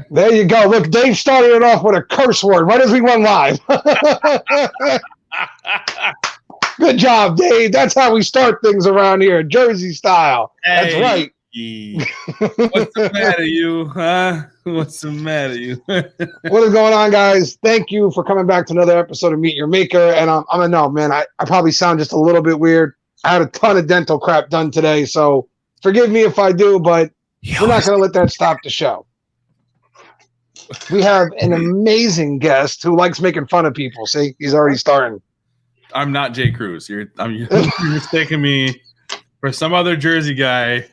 There you go. Look, Dave started it off with a curse word right as we went live. Good job, Dave. That's how we start things around here, Jersey style. That's right. What's the matter, you? Huh? What's the matter, you? What is going on, guys? Thank you for coming back to another episode of Meet Your Maker. And I'm gonna know, man, I probably sound just a little bit weird. I had a ton of dental crap done today, so forgive me if I do, but we're not going to let that stop the show. We have an amazing guest who likes making fun of people. See, he's already starting. I'm not Jay Cruz. You're mistaking me for some other Jersey guy.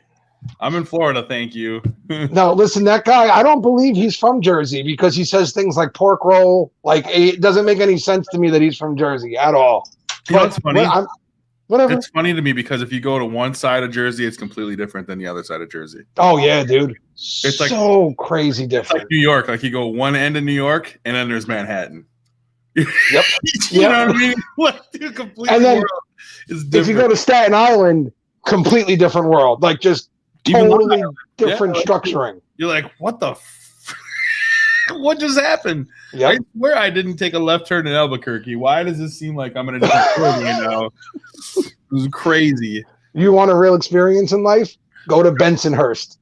I'm in Florida, thank you. No, listen, that guy, I don't believe he's from Jersey because he says things like pork roll. Like, it doesn't make any sense to me that he's from Jersey at all. You know what's funny? Whatever. It's funny to me because if you go to one side of Jersey, it's completely different than the other side of Jersey. Oh, yeah, dude. It's like so crazy different. It's like New York. Like you go one end of New York, and then there's Manhattan. Yep. You know what I mean? Like, dude, completely and then world is different. If you go to Staten Island, completely different world. Like just totally different structuring. You're like, what the what just happened? Yep. I swear I didn't take a left turn in Albuquerque. Why does this seem like I'm in a different world right now? It was crazy. You want a real experience in life? Go to Bensonhurst.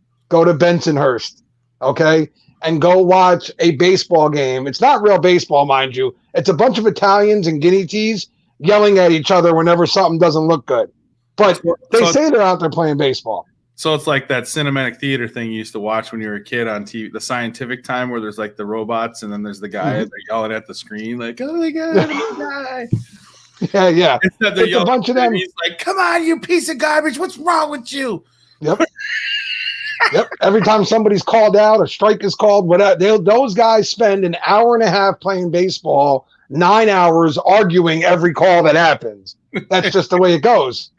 Okay? And go watch a baseball game. It's not real baseball, mind you. It's a bunch of Italians and guinea teas yelling at each other whenever something doesn't look good. But they say they're out there playing baseball. So it's like that cinematic theater thing you used to watch when you were a kid on TV, the Scientific Time, where there's like the robots and then there's the guy that yelling at the screen like, "Oh my god, I'm gonna die!" Yeah. It's a bunch of them. He's like, "Come on, you piece of garbage! What's wrong with you?" Yep. Yep. Every time somebody's called out, a strike is called, whatever, those guys spend an hour and a half playing baseball, 9 hours arguing every call that happens. That's just the way it goes.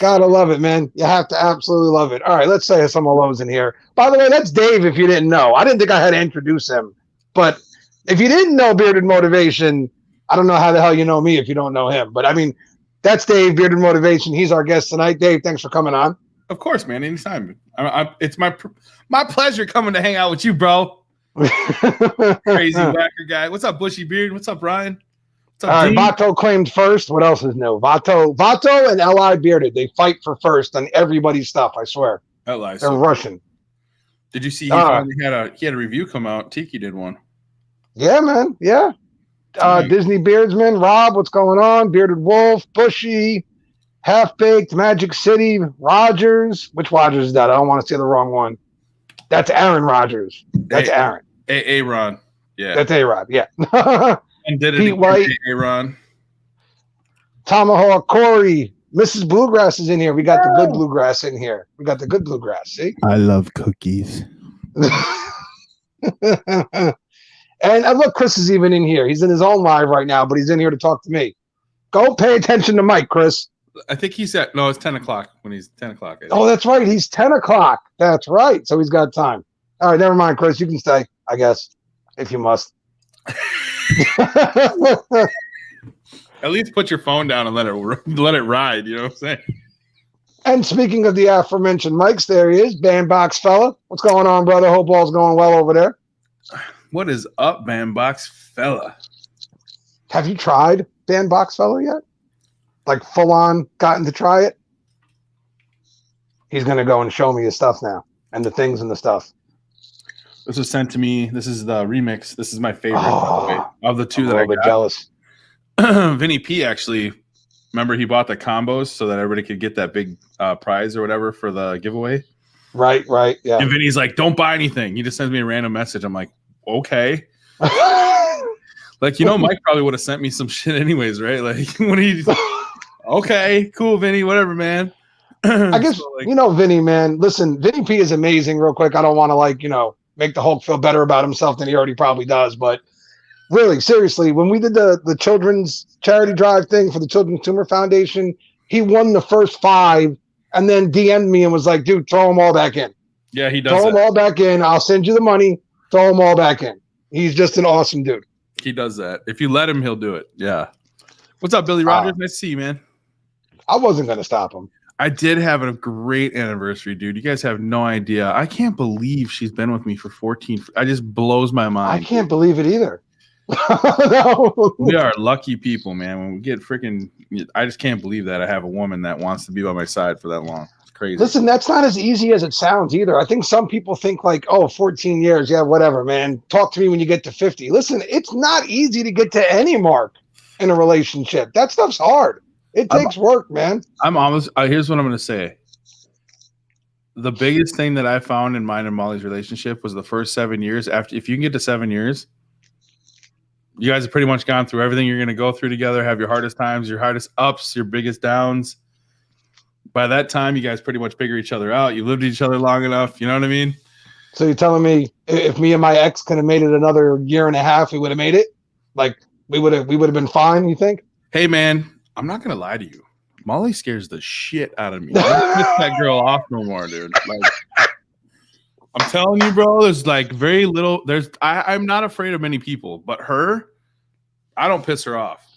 Gotta love it, man. You have to absolutely love it. All right, let's say some of those in here. By the way, that's Dave if you didn't know. I didn't think I had to introduce him. But if you didn't know Bearded Motivation, I don't know how the hell you know me if you don't know him. But, I mean, that's Dave, Bearded Motivation. He's our guest tonight. Dave, thanks for coming on. Of course, man. Anytime. It's my pleasure coming to hang out with you, bro. Crazy whacker guy. What's up, Bushy Beard? What's up, Ryan? All right, Vato claimed first. What else is new? Vato and L.I. Bearded. They fight for first on everybody's stuff, I swear. L.I. They're Russian. Did you see he finally had a review come out? Tiki did one. Yeah, man. Yeah. Disney Beardsman, Rob, what's going on? Bearded Wolf, Bushy, Half-Baked, Magic City, Rogers. Which Rogers is that? I don't want to say the wrong one. That's Aaron Rodgers. That's Aaron. Aaron. Yeah. That's A-Rod, yeah. And did it Pete White, Aaron. Tomahawk Corey, Mrs. Bluegrass is in here. We got the good bluegrass in here. We got the good bluegrass. See? I love cookies. And look, Chris is even in here. He's in his own live right now, but he's in here to talk to me. Go pay attention to Mike, Chris. I think he's at it's 10 o'clock when he's 10 o'clock. Oh, that's right. He's 10 o'clock. That's right. So he's got time. All right, never mind, Chris. You can stay, I guess, if you must. At least put your phone down and let it ride. You know what I'm saying? And speaking of the aforementioned Mikes, there he is, Bandbox fella. What's going on, brother? Hope all's going well over there. What is up, Bandbox fella? Have you tried Bandbox fella yet? Like full on gotten to try it? He's gonna go and show me his stuff now and the things and the stuff. This was sent to me. This is the remix. This is my favorite by the way, of the two that I got. Jealous. Vinny P actually, remember he bought the combos so that everybody could get that big prize or whatever for the giveaway. Right, yeah. And Vinny's like, "Don't buy anything." He just sends me a random message. I'm like, "Okay." Like, Mike probably would have sent me some shit anyways, right? Like when he, okay, cool, Vinny, whatever, man. I guess Vinny, man. Listen, Vinny P is amazing. Real quick, I don't want to make the Hulk feel better about himself than he already probably does, but really, seriously, when we did the children's charity drive thing for the Children's Tumor Foundation, he won the first 5 and then DM'd me and was like, "Dude, throw them all back in." Yeah, he does. Throw them all back in. I'll send you the money. Throw them all back in. He's just an awesome dude. He does that. If you let him, he'll do it. Yeah. What's up, Billy Rogers? Nice to see you, man. I wasn't going to stop him. I did have a great anniversary, dude. You guys have no idea. I can't believe she's been with me for 14. I just blows my mind. I can't believe it either. No. We are lucky people, man. When we get freaking, I just can't believe that I have a woman that wants to be by my side for that long. It's crazy. Listen, that's not as easy as it sounds either. I think some people think like, oh, 14 years. Yeah, whatever, man. Talk to me when you get to 50. Listen, it's not easy to get to any mark in a relationship. That stuff's hard. It takes work, man. I'm almost. Here's what I'm going to say. The biggest thing that I found in mine and Molly's relationship was the first 7 years. After, if you can get to 7 years, you guys have pretty much gone through everything you're going to go through together. Have your hardest times, your hardest ups, your biggest downs. By that time, you guys pretty much figure each other out. You lived each other long enough. You know what I mean? So you're telling me if me and my ex could have made it another year and a half, we would have made it? Like we would have been fine, you think? Hey, man. I'm not gonna lie to you. Molly scares the shit out of me. I don't piss that girl off no more, dude. Like, I'm telling you, bro. There's like very little. I'm not afraid of many people, but her, I don't piss her off.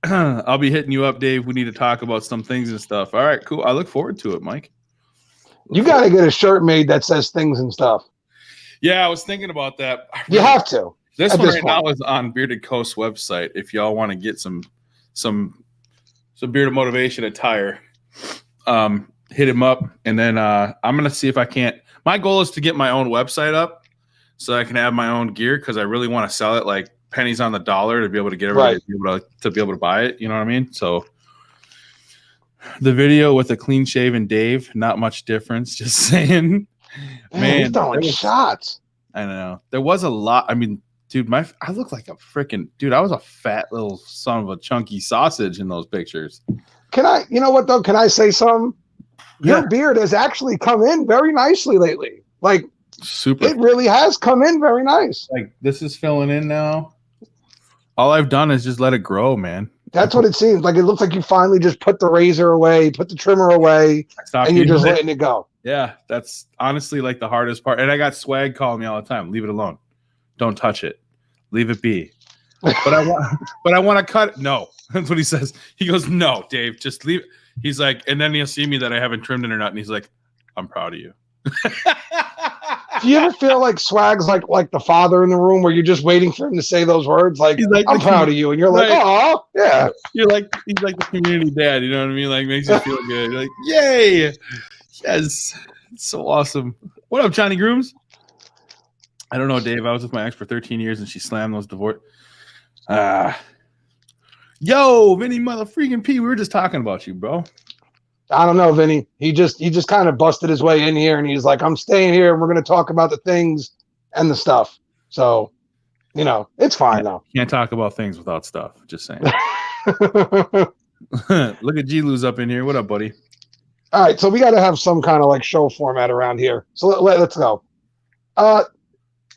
I'll be hitting you up, Dave. We need to talk about some things and stuff. All right, cool. I look forward to it, Mike. You got to get a shirt made that says things and stuff. Yeah, I was thinking about that. You have to. This one right now is on Bearded Coast website. If y'all want to get some Bearded Motivation attire, hit him up, and then I'm gonna see if I can't. My goal is to get my own website up so I can have my own gear because I really want to sell it like pennies on the dollar to be able to get everybody to be able to buy it. You know what I mean? So the video with a clean shaven Dave, not much difference. Just saying, man, he's throwing shots. I know there was a lot. I mean. Dude, I look like a freaking dude. I was a fat little son of a chunky sausage in those pictures. You know what though? Can I say something? Your beard has actually come in very nicely lately. Like super. It really has come in very nice. Like this is filling in now. All I've done is just let it grow, man. That's what it seems like. It looks like you finally just put the razor away, put the trimmer away, and you're just letting it go. Yeah, that's honestly like the hardest part. And I got swag calling me all the time. Leave it alone. Don't touch it. Leave it be. But I want to cut it. No, that's what he says. He goes, no, Dave, just leave it. He's like, and then he'll see me that I haven't trimmed it or not. And he's like, I'm proud of you. Do you ever feel like Swag's like the father in the room where you're just waiting for him to say those words? Like I'm proud of you. And you're like, oh, yeah. He's like the community dad. You know what I mean? Like makes you feel good. You're like, yay. Yes. It's so awesome. What up, Johnny Grooms? I don't know, Dave. I was with my ex for 13 years and she slammed those divorce. Yo, Vinny motherfucking P, we were just talking about you, bro. I don't know, Vinny. He just kind of busted his way in here and he's like, I'm staying here and we're going to talk about the things and the stuff. So, you know, it's fine though. Can't talk about things without stuff. Just saying. Look at G-Lou's up in here. What up, buddy? All right. So we got to have some kind of like show format around here. So let's go.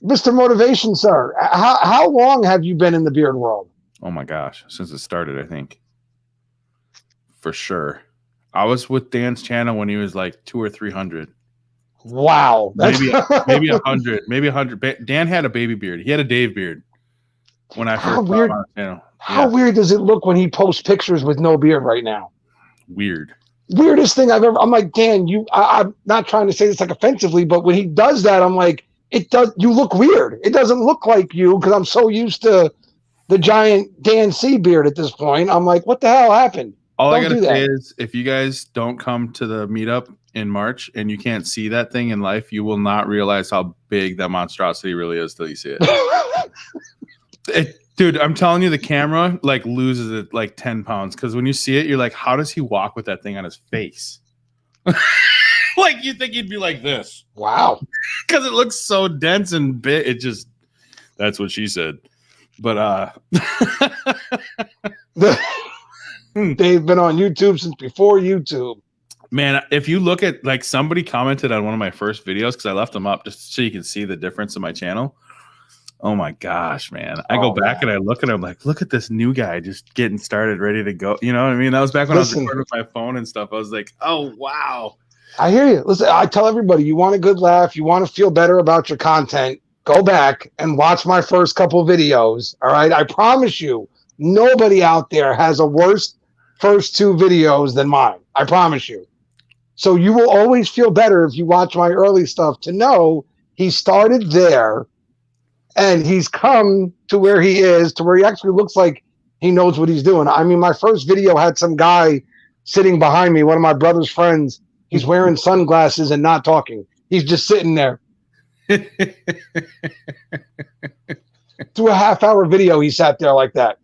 Mr. Motivation, sir, how long have you been in the beard world? Oh my gosh, since it started, I think. For sure. I was with Dan's channel when he was like 200 or 300. Wow. Maybe 100. Maybe 100. Dan had a baby beard. He had a Dave beard when I first saw him on the channel. How weird does it look when he posts pictures with no beard right now? Weird. Weirdest thing I've ever. I'm like, Dan, I'm not trying to say this like offensively, but when he does that, I'm like, you look weird. It doesn't look like you because I'm so used to the giant Dan C beard at this point. I'm like, what the hell happened? All I gotta say is if you guys don't come to the meetup in March and you can't see that thing in life, you will not realize how big that monstrosity really is till you see it. Dude, I'm telling you, the camera like loses it like 10 pounds because when you see it, you're like, how does he walk with that thing on his face? Like you think he'd be like this. Wow. Because it looks so dense and big. It just, that's what she said. But they've been on YouTube since before YouTube. Man, if you look at like somebody commented on one of my first videos because I left them up just so you can see the difference in my channel. Oh my gosh, man. I go back and I look at him like, look at this new guy just getting started, ready to go. You know what I mean? That was back when I was recording with my phone and stuff. I was like, oh, wow. I hear you. Listen, I tell everybody, you want a good laugh, you want to feel better about your content, go back and watch my first couple videos. All right. I promise you, nobody out there has a worse first 2 videos than mine. I promise you. So you will always feel better if you watch my early stuff to know he started there and he's come to where he is, to where he actually looks like he knows what he's doing. I mean, my first video had some guy sitting behind me, one of my brother's friends. He's wearing sunglasses and not talking. He's just sitting there. Through a half-hour video, he sat there like that.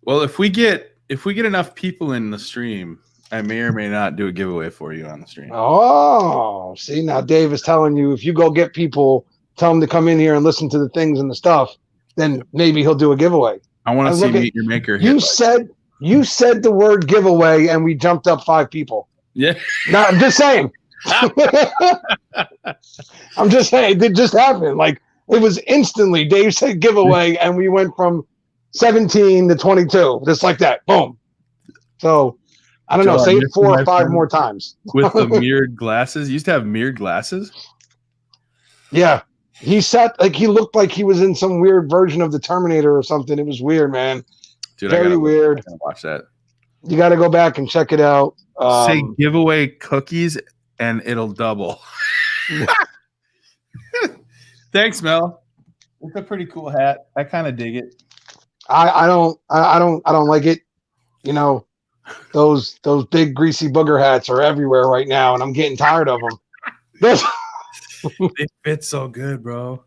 Well, if we get enough people in the stream, I may or may not do a giveaway for you on the stream. Oh, see, now Dave is telling you, if you go get people, tell them to come in here and listen to the things and the stuff, then maybe he'll do a giveaway. I want to see Meet Your Maker. You said the word giveaway, and we jumped up 5 people. Yeah. No, I'm just saying. I'm just saying. It just happened. Like, it was instantly. Dave said giveaway, and we went from 17 to 22, just like that. Boom. So, I don't know. Say it 4 or 5 more times. With the mirrored glasses. You used to have mirrored glasses? Yeah. He sat like he looked like he was in some weird version of the Terminator or something. It was weird, man. Dude, very weird. I gotta watch that. You got to go back and check it out. Say giveaway cookies and it'll double. Thanks, Mel. It's a pretty cool hat. I kind of dig it. I don't like it. You know, those big greasy booger hats are everywhere right now, and I'm getting tired of them. They fit so good, bro.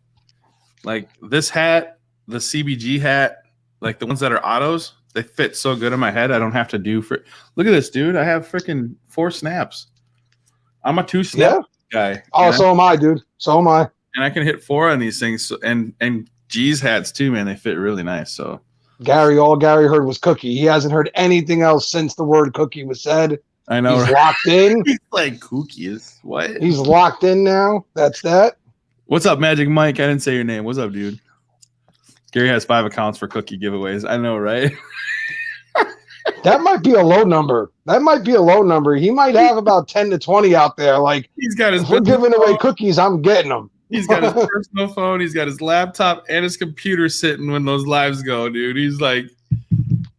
Like this hat, the CBG hat, like the ones that are autos, they fit so good in my head. I don't have to do for. Look at this, dude. I have freaking 4 snaps. I'm a 2 snap guy. Oh, so am I, dude. So am I. And I can hit 4 on these things. And G's hats too, man. They fit really nice. So all Gary heard was cookie. He hasn't heard anything else since the word cookie was said. I know. He's locked in. He's like cookies. What? He's locked in now. That's that. What's up, Magic Mike? I didn't say your name. What's up, dude? Gary has 5 accounts for cookie giveaways. I know, right? That might be a low number. He might have about 10 to 20 out there. Like, he's got his. If we're giving away cookies, I'm getting them. He's got his personal phone. He's got his laptop and his computer sitting when those lives go, dude. He's like,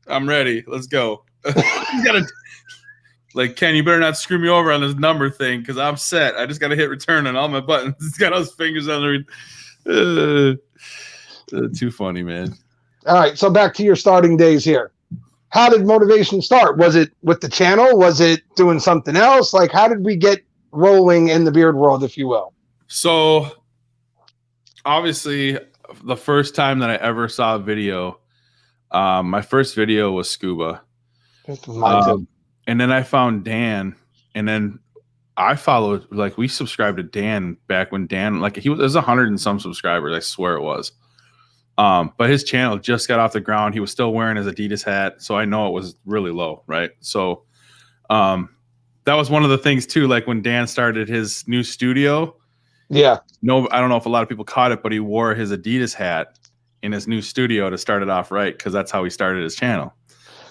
I'm ready. Let's go. He's got a. Like, Ken, you better not screw me over on this number thing because I'm set. I just got to hit return on all my buttons. He's got all his fingers on the. Too funny, man. All right, so back to your starting days here. How did motivation start? Was it with the channel? Was it doing something else? Like, how did we get rolling in the beard world, if you will? So, obviously, the first time that I ever saw a video, my first video was scuba. And then I found Dan, and then I followed, like, we subscribed to Dan back when Dan, like, there's 100 and some subscribers, I swear it was. But his channel just got off the ground. He was still wearing his Adidas hat, so I know it was really low, right? So that was one of the things too, like when Dan started his new studio. Yeah. No, I don't know if a lot of people caught it, but he wore his Adidas hat in his new studio to start it off right, because that's how he started his channel.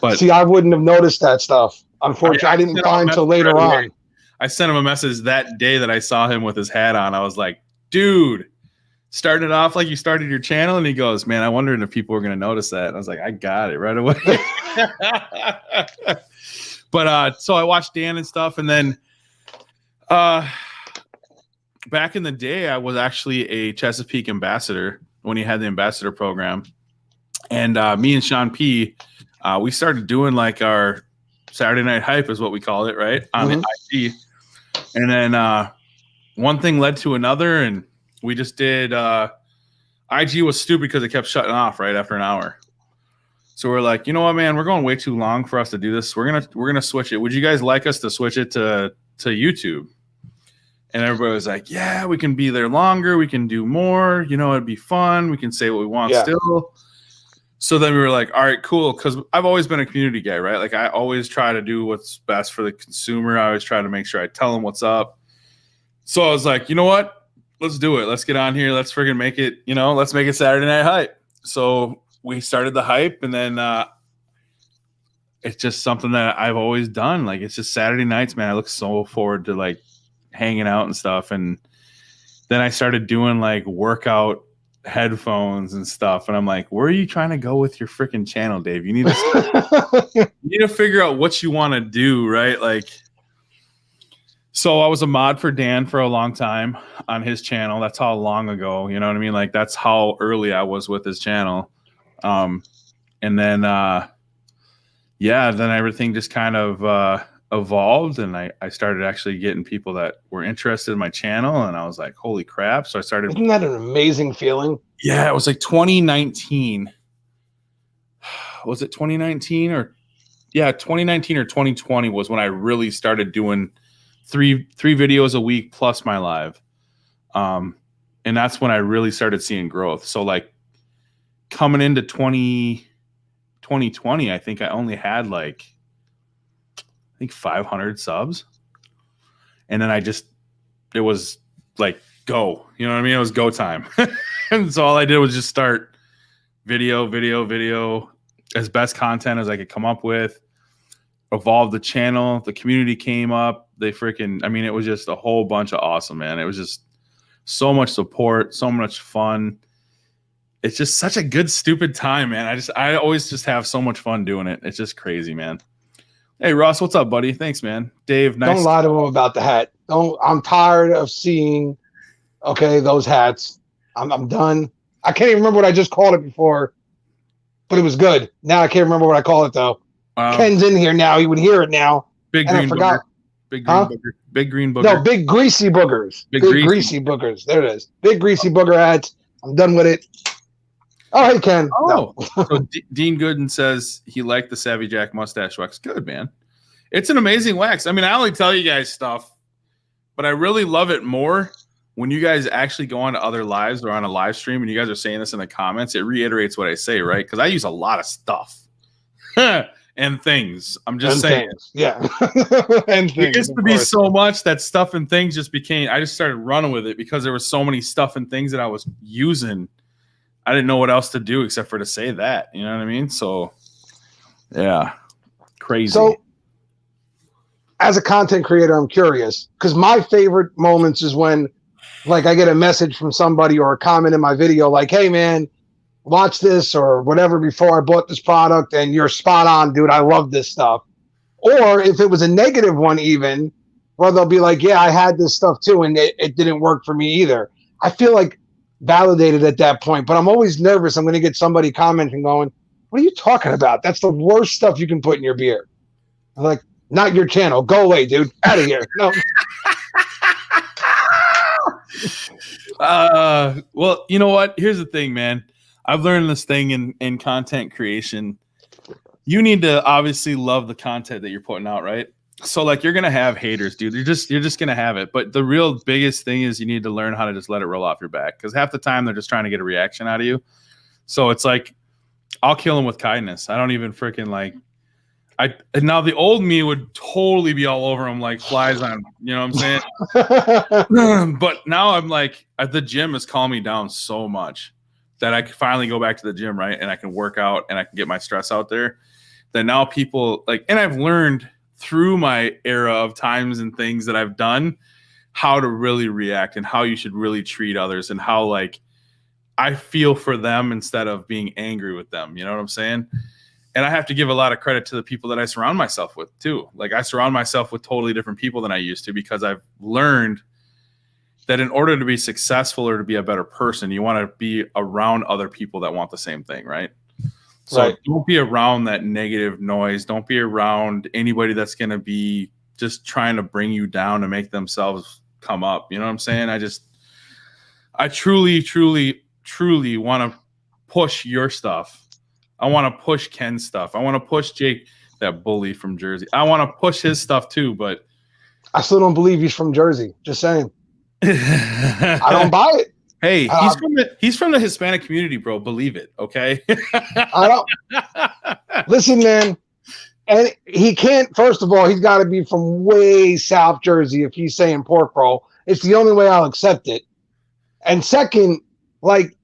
But see, I wouldn't have noticed that stuff. Unfortunately, I didn't find until later on. I sent him a message that day that I saw him with his hat on. I was like, dude, starting it off like you started your channel. And he goes, man, I wondered if people were going to notice that. And I was like, I got it right away. But so I watched Dan and stuff. And then back in the day, I was actually a Chesapeake ambassador when he had the ambassador program. And me and Sean P., we started doing like our Saturday Night Hype is what we call it, right? On IG. And then one thing led to another, and we just did IG was stupid because it kept shutting off right after an hour. So we're like, you know what, man, we're going way too long for us to do this. We're gonna switch it. Would you guys like us to switch it to YouTube? And everybody was like, yeah, we can be there longer, we can do more, you know, it'd be fun, we can say what we want still. So then we were like, all right, cool. Because I've always been a community guy, right? Like I always try to do what's best for the consumer. I always try to make sure I tell them what's up. So I was like, you know what? Let's do it. Let's get on here. Let's friggin' make it, you know, let's make it Saturday Night Hype. So we started the hype, and then it's just something that I've always done. Like, it's just Saturday nights, man. I look so forward to like hanging out and stuff. And then I started doing like workout headphones and stuff. And I'm like, where are you trying to go with your freaking channel, Dave? You need to you need to figure out what you want to do, right? Like, so I was a mod for Dan for a long time on his channel. That's how long ago, you know what I mean? Like, that's how early I was with his channel. And then, then everything just kind of evolved, and I started actually getting people that were interested in my channel, and I was like, holy crap. So I started. Isn't that an amazing feeling? Yeah, it was like 2019. Was it 2019 or 2019 or 2020 was when I really started doing three videos a week plus my live. And that's when I really started seeing growth. So like coming into 2020, I think I only had like 500 subs. And then it was like, go, you know what I mean? It was go time. And so all I did was just start video as best content as I could come up with, evolve the channel. The community came up. It was just a whole bunch of awesome, man. It was just so much support, so much fun. It's just such a good, stupid time, man. I always just have so much fun doing it. It's just crazy, man. Hey, Ross, what's up, buddy? Thanks, man. Dave, nice. Don't lie to him about the hat. I'm tired of seeing, those hats. I'm done. I can't even remember what I just called it before, but it was good. Now I can't remember what I called it, though. Ken's in here now. He would hear it now. Big green booger. Big green booger. Big green booger. No, big greasy boogers. Big greasy boogers. There it is. Big greasy booger hats. I'm done with it. Oh, hey, Ken. Oh, no. So Dean Gooden says he liked the Savvy Jack mustache wax. Good, man. It's an amazing wax. I mean, I only tell you guys stuff, but I really love it more when you guys actually go on to other lives or on a live stream and you guys are saying this in the comments. It reiterates what I say, right? Because I use a lot of stuff and things. I'm just saying. Things. Yeah. And things, it used to be so much that stuff and things just became, I just started running with it because there was so many stuff and things that I was using. I didn't know what else to do except for to say that. You know what I mean? So, yeah. Crazy. So, as a content creator, I'm curious because my favorite moments is when, like, I get a message from somebody or a comment in my video like, hey, man, watch this or whatever before I bought this product and you're spot on, dude. I love this stuff. Or if it was a negative one even, where they'll be like, yeah, I had this stuff too and it didn't work for me either. I feel like validated at that point, but I'm always nervous. I'm going to get somebody commenting going, what are you talking about? That's the worst stuff you can put in your beer. I'm like, not your channel. Go away, dude. Out of here. No. Well, you know what? Here's the thing, man. I've learned this thing in content creation. You need to obviously love the content that you're putting out, right? So like you're gonna have haters, dude. You're just gonna have it. But the real biggest thing is you need to learn how to just let it roll off your back. Because half the time they're just trying to get a reaction out of you. So it's like I'll kill them with kindness. I don't even freaking like. Now the old me would totally be all over them like flies on. You know what I'm saying? But now I'm like, the gym has calmed me down so much that I can finally go back to the gym, right? And I can work out and I can get my stress out there. That now people like, and I've learned through my era of times and things that I've done how to really react and how you should really treat others and how like I feel for them instead of being angry with them. You know what I'm saying? And I have to give a lot of credit to the people that I surround myself with too. Like I surround myself with totally different people than I used to because I've learned that in order to be successful or to be a better person, you want to be around other people that want the same thing, right? So right. Don't be around that negative noise. Don't be around anybody that's going to be just trying to bring you down to make themselves come up. You know what I'm saying? I truly, truly, truly want to push your stuff. I want to push Ken's stuff. I want to push Jake, that bully from Jersey. I want to push his stuff too, but I still don't believe he's from Jersey. Just saying. I don't buy it. Hey, he's from the Hispanic community, bro. Believe it, okay? I don't. Listen, man. And he can't. First of all, he's got to be from way South Jersey if he's saying pork roll. It's the only way I'll accept it. And second, like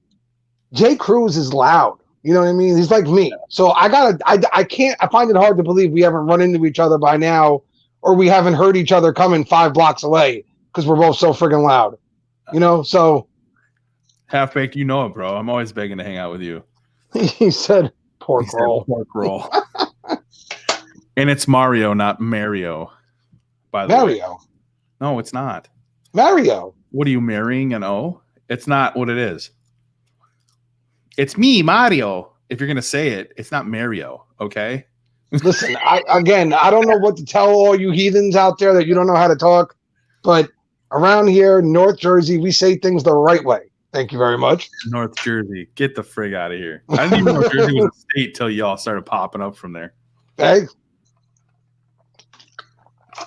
Jay Cruz is loud. You know what I mean? He's like me. So I find it hard to believe we haven't run into each other by now, or we haven't heard each other coming 5 blocks away because we're both so friggin' loud. You know, so Half baked, you know it, bro. I'm always begging to hang out with you. He said pork roll. Pork roll. And it's Mario, not Mario. By the way. Mario. No, it's not. Mario. What are you marrying an O? It's not what it is. It's me, Mario. If you're gonna say it, it's not Mario. Okay. Listen, I don't know what to tell all you heathens out there that you don't know how to talk, but around here, North Jersey, we say things the right way. Thank you very much. North Jersey, get the frig out of here. I didn't even know Jersey was a state till y'all started popping up from there. Hey,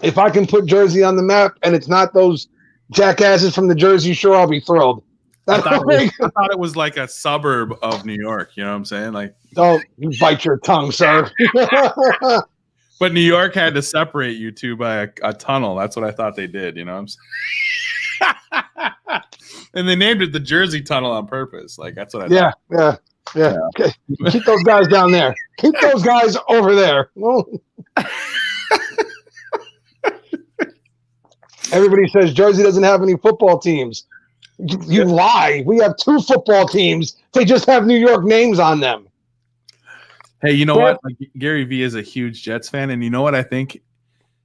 if I can put Jersey on the map and it's not those jackasses from the Jersey Shore, I'll be thrilled. I thought it was like a suburb of New York. You know what I'm saying? Like, don't you bite your tongue, sir. But New York had to separate you two by a tunnel. That's what I thought they did. You know what I'm saying? And they named it the Jersey Tunnel on purpose. Like, that's what I thought. Yeah. Okay. Keep those guys down there. Keep those guys over there. Everybody says Jersey doesn't have any football teams. You lie. We have 2 football teams. They just have New York names on them. Hey, you know what? Like, Gary Vee is a huge Jets fan, and you know what I think?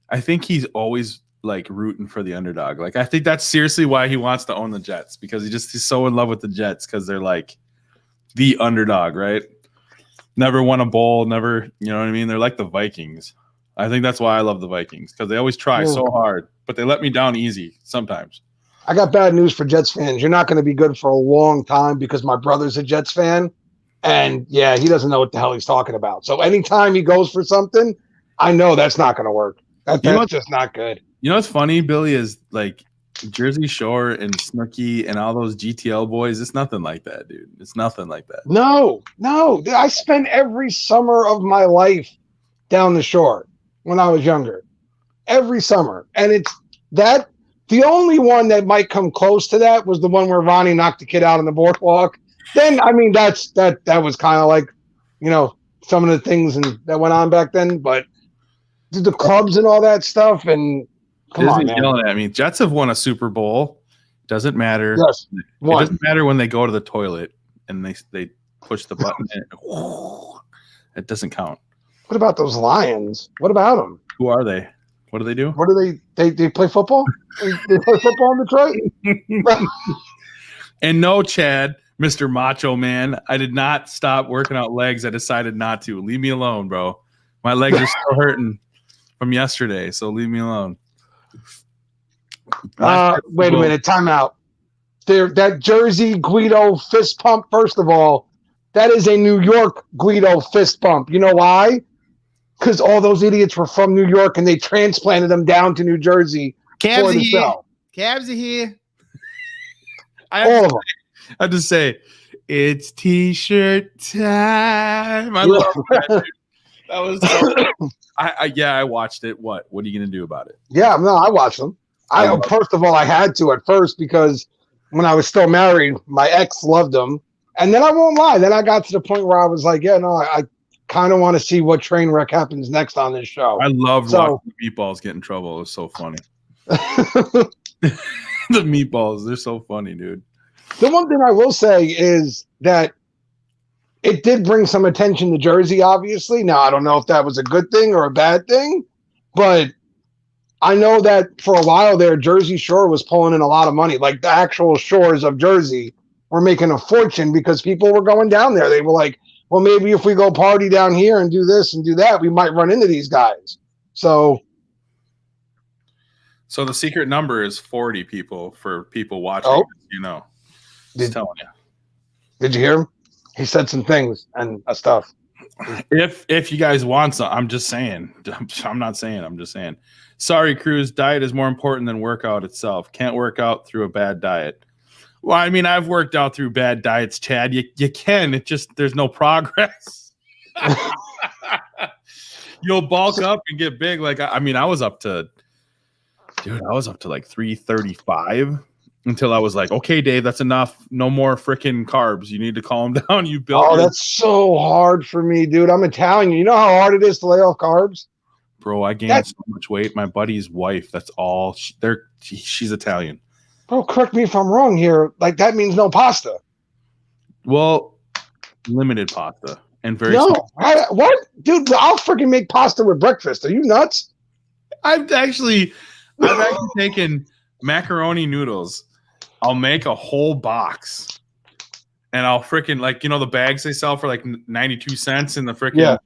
I think he's always like rooting for the underdog. Like, I think that's seriously why he wants to own the Jets, because he's so in love with the Jets because they're like the underdog, right? Never won a bowl, never, you know what I mean? They're like the Vikings. I think that's why I love the Vikings, because they always try so hard, but they let me down easy sometimes. I got bad news for Jets fans. You're not going to be good for a long time because my brother's a Jets fan, and yeah, he doesn't know what the hell he's talking about. So anytime he goes for something, I know that's not going to work. That's just not good. You know what's funny, Billy, is like Jersey Shore and Snooki and all those GTL boys. It's nothing like that, dude. It's nothing like that. No. I spent every summer of my life down the shore when I was younger. Every summer. And it's that the only one that might come close to that was the one where Ronnie knocked the kid out on the boardwalk. Then, I mean, that was kind of like, you know, some of the things that went on back then. But the clubs and all that stuff, and come on, man. Yelling at me. Jets have won a Super Bowl. Doesn't matter. Yes, it doesn't matter when they go to the toilet and they push the button. It doesn't count. What about those Lions? What about them? Who are they? What do they do? What do they play football? They play football in Detroit? And no, Chad, Mr. Macho Man, I did not stop working out legs. I decided not to. Leave me alone, bro. My legs are still hurting from yesterday, so leave me alone. Wait a minute. Time out. That Jersey Guido fist pump, first of all, that is a New York Guido fist bump. You know why? Because all those idiots were from New York and they transplanted them down to New Jersey. Cabs are here. Cabs are here. I just say, it's T-shirt time. I love that. That was so I watched it. What are you gonna do about it? Yeah, no, I watched them. First of all, I had to at first because when I was still married, my ex loved them. And then I won't lie. Then I got to the point where I was like, yeah, no, I kind of want to see what train wreck happens next on this show. I loved watching the Meatballs get in trouble. It was so funny. The Meatballs, they're so funny, dude. The one thing I will say is that it did bring some attention to Jersey, obviously. Now, I don't know if that was a good thing or a bad thing, but I know that for a while there, Jersey Shore was pulling in a lot of money. Like the actual shores of Jersey were making a fortune because people were going down there. They were like, well, maybe if we go party down here and do this and do that, we might run into these guys. So the secret number is 40 people for people watching. Oh. You know, just telling you. Did you hear him? He said some things and stuff. If you guys want some, I'm just saying. I'm not saying. I'm just saying. Sorry, Cruz. Diet is more important than workout itself. Can't work out through a bad diet. Well, I mean, I've worked out through bad diets, Chad. You can. It just there's no progress. You'll bulk up and get big. Like I mean, I was up to like 335 until I was like, okay, Dave, that's enough. No more freaking carbs. You need to calm down. You built. Oh, that's so hard for me, dude. I'm Italian. You know how hard it is to lay off carbs? Bro, I gained so much weight. My buddy's wife, that's all. She's Italian. Bro, correct me if I'm wrong here. Like, that means no pasta. Well, limited pasta and very No, small. what, dude? I'll freaking make pasta with breakfast. Are you nuts? I've actually taken macaroni noodles. I'll make a whole box, and I'll freaking like the bags they sell for like 92 cents in the freaking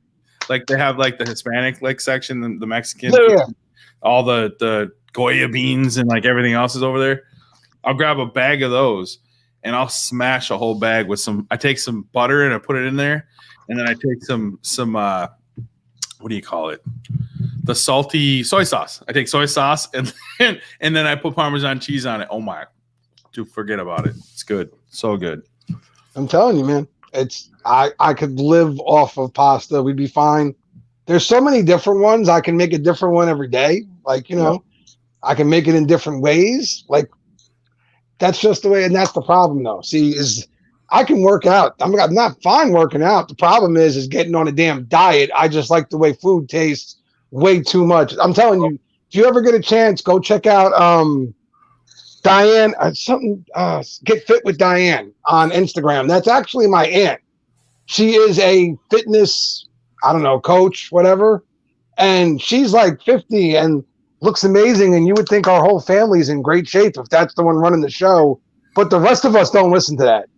like they have like the Hispanic like section, the Mexican, all the Goya beans and like everything else is over there. I'll grab a bag of those and I'll smash a whole bag with some. I take some butter and I put it in there, and then I take some what do you call it? The salty soy sauce. I take soy sauce and then I put Parmesan cheese on it. Oh my, dude, forget about it. It's good, so good. I'm telling you, man. It's I could live off of pasta. We'd be fine. There's so many different ones. I can make a different one every day. Like I can make it in different ways. Like that's just the way. And that's the problem, though. See, is I can work out. I'm not fine working out. The problem is getting on a damn diet. I just like the way food tastes way too much. I'm telling you, if you ever get a chance, go check out Diane, Get Fit with Diane on Instagram. That's actually my aunt. She is a fitness, I don't know, coach, whatever. And she's like 50 and looks amazing. And you would think our whole family's in great shape if that's the one running the show. But the rest of us don't listen to that.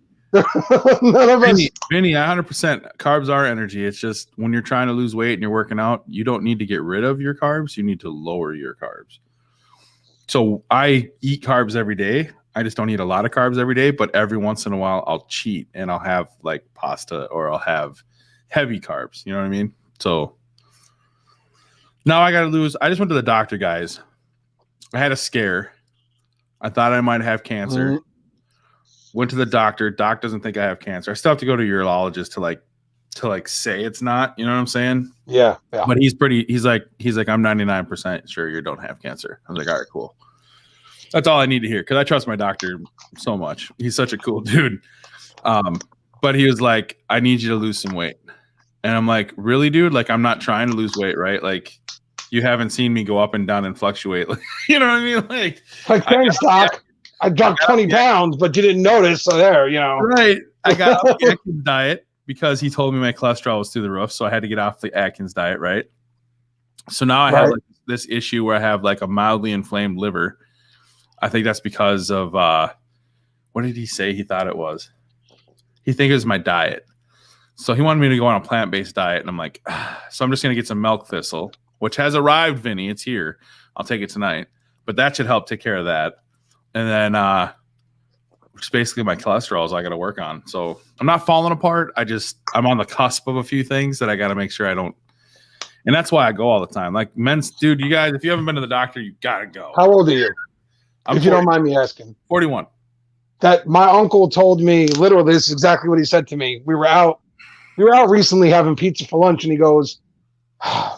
None of us. Vinny, 100% carbs are energy. It's just when you're trying to lose weight and you're working out, you don't need to get rid of your carbs. You need to lower your carbs. So I eat carbs every day. I just don't eat a lot of carbs every day, but every once in a while I'll cheat and I'll have like pasta or I'll have heavy carbs. You know what I mean? So now I got to lose. I just went to the doctor, guys. I had a scare. I thought I might have cancer. Mm-hmm. Went to the doctor. Doc doesn't think I have cancer. I still have to go to a urologist to say it's not. You know what I'm saying? Yeah. But he's like I'm 99% sure you don't have cancer. I was like, all right, cool. That's all I need to hear because I trust my doctor so much. He's such a cool dude. But he was like, I need you to lose some weight. And I'm like, really, dude? Like, I'm not trying to lose weight, right? Like, you haven't seen me go up and down and fluctuate. You know what I mean? Like thanks, Doc. I dropped 20 pounds, but you didn't notice. So there, Right. I got off the Atkins diet because he told me my cholesterol was through the roof. So I had to get off the Atkins diet, right? So now I have like this issue where I have like a mildly inflamed liver. I think that's because of what did he say he thought it was? He thinks it was my diet. So he wanted me to go on a plant-based diet. And I'm like, so I'm just going to get some milk thistle, which has arrived, Vinny. It's here. I'll take it tonight. But that should help take care of that. And then which basically my cholesterol is I got to work on. So I'm not falling apart. I'm on the cusp of a few things that I got to make sure I don't. And that's why I go all the time. Like dude, you guys, if you haven't been to the doctor, you got to go. How old are you? If you don't mind me asking. 41. That my uncle told me, literally, this is exactly what he said to me. We were out recently having pizza for lunch, and he goes,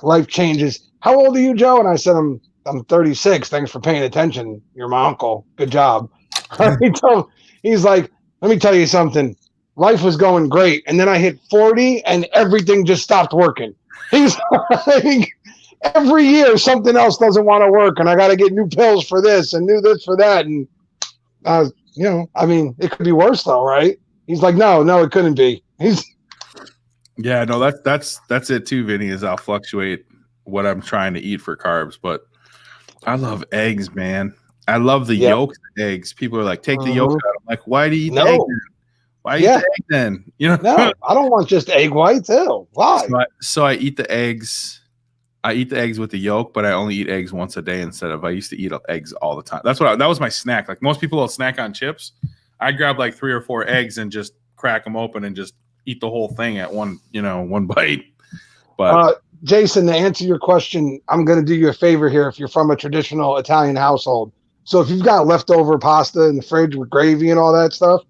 life changes. How old are you, Joe? And I said, I'm 36. Thanks for paying attention. You're my uncle. Good job. He's like, let me tell you something. Life was going great. And then I hit 40 and everything just stopped working. He's like, every year something else doesn't want to work. And I got to get new pills for this and new this for that. And, I mean, it could be worse though, right? He's like, no, it couldn't be. Yeah, no, that's it too, Vinny, is I'll fluctuate what I'm trying to eat for carbs. But I love eggs, man. I love the yolks of eggs. People are like, take the yolk out. I'm like, why do you eat the egg then? Why eat the egg then? No, I don't want just egg whites. Ew. Why? So I eat the eggs. I eat the eggs with the yolk, but I only eat eggs once a day instead of I used to eat eggs all the time. That was my snack. Like most people will snack on chips. I grab like 3 or 4 eggs and just crack them open and just eat the whole thing at one bite. But Jason, to answer your question, I'm going to do you a favor here if you're from a traditional Italian household. So if you've got leftover pasta in the fridge with gravy and all that stuff,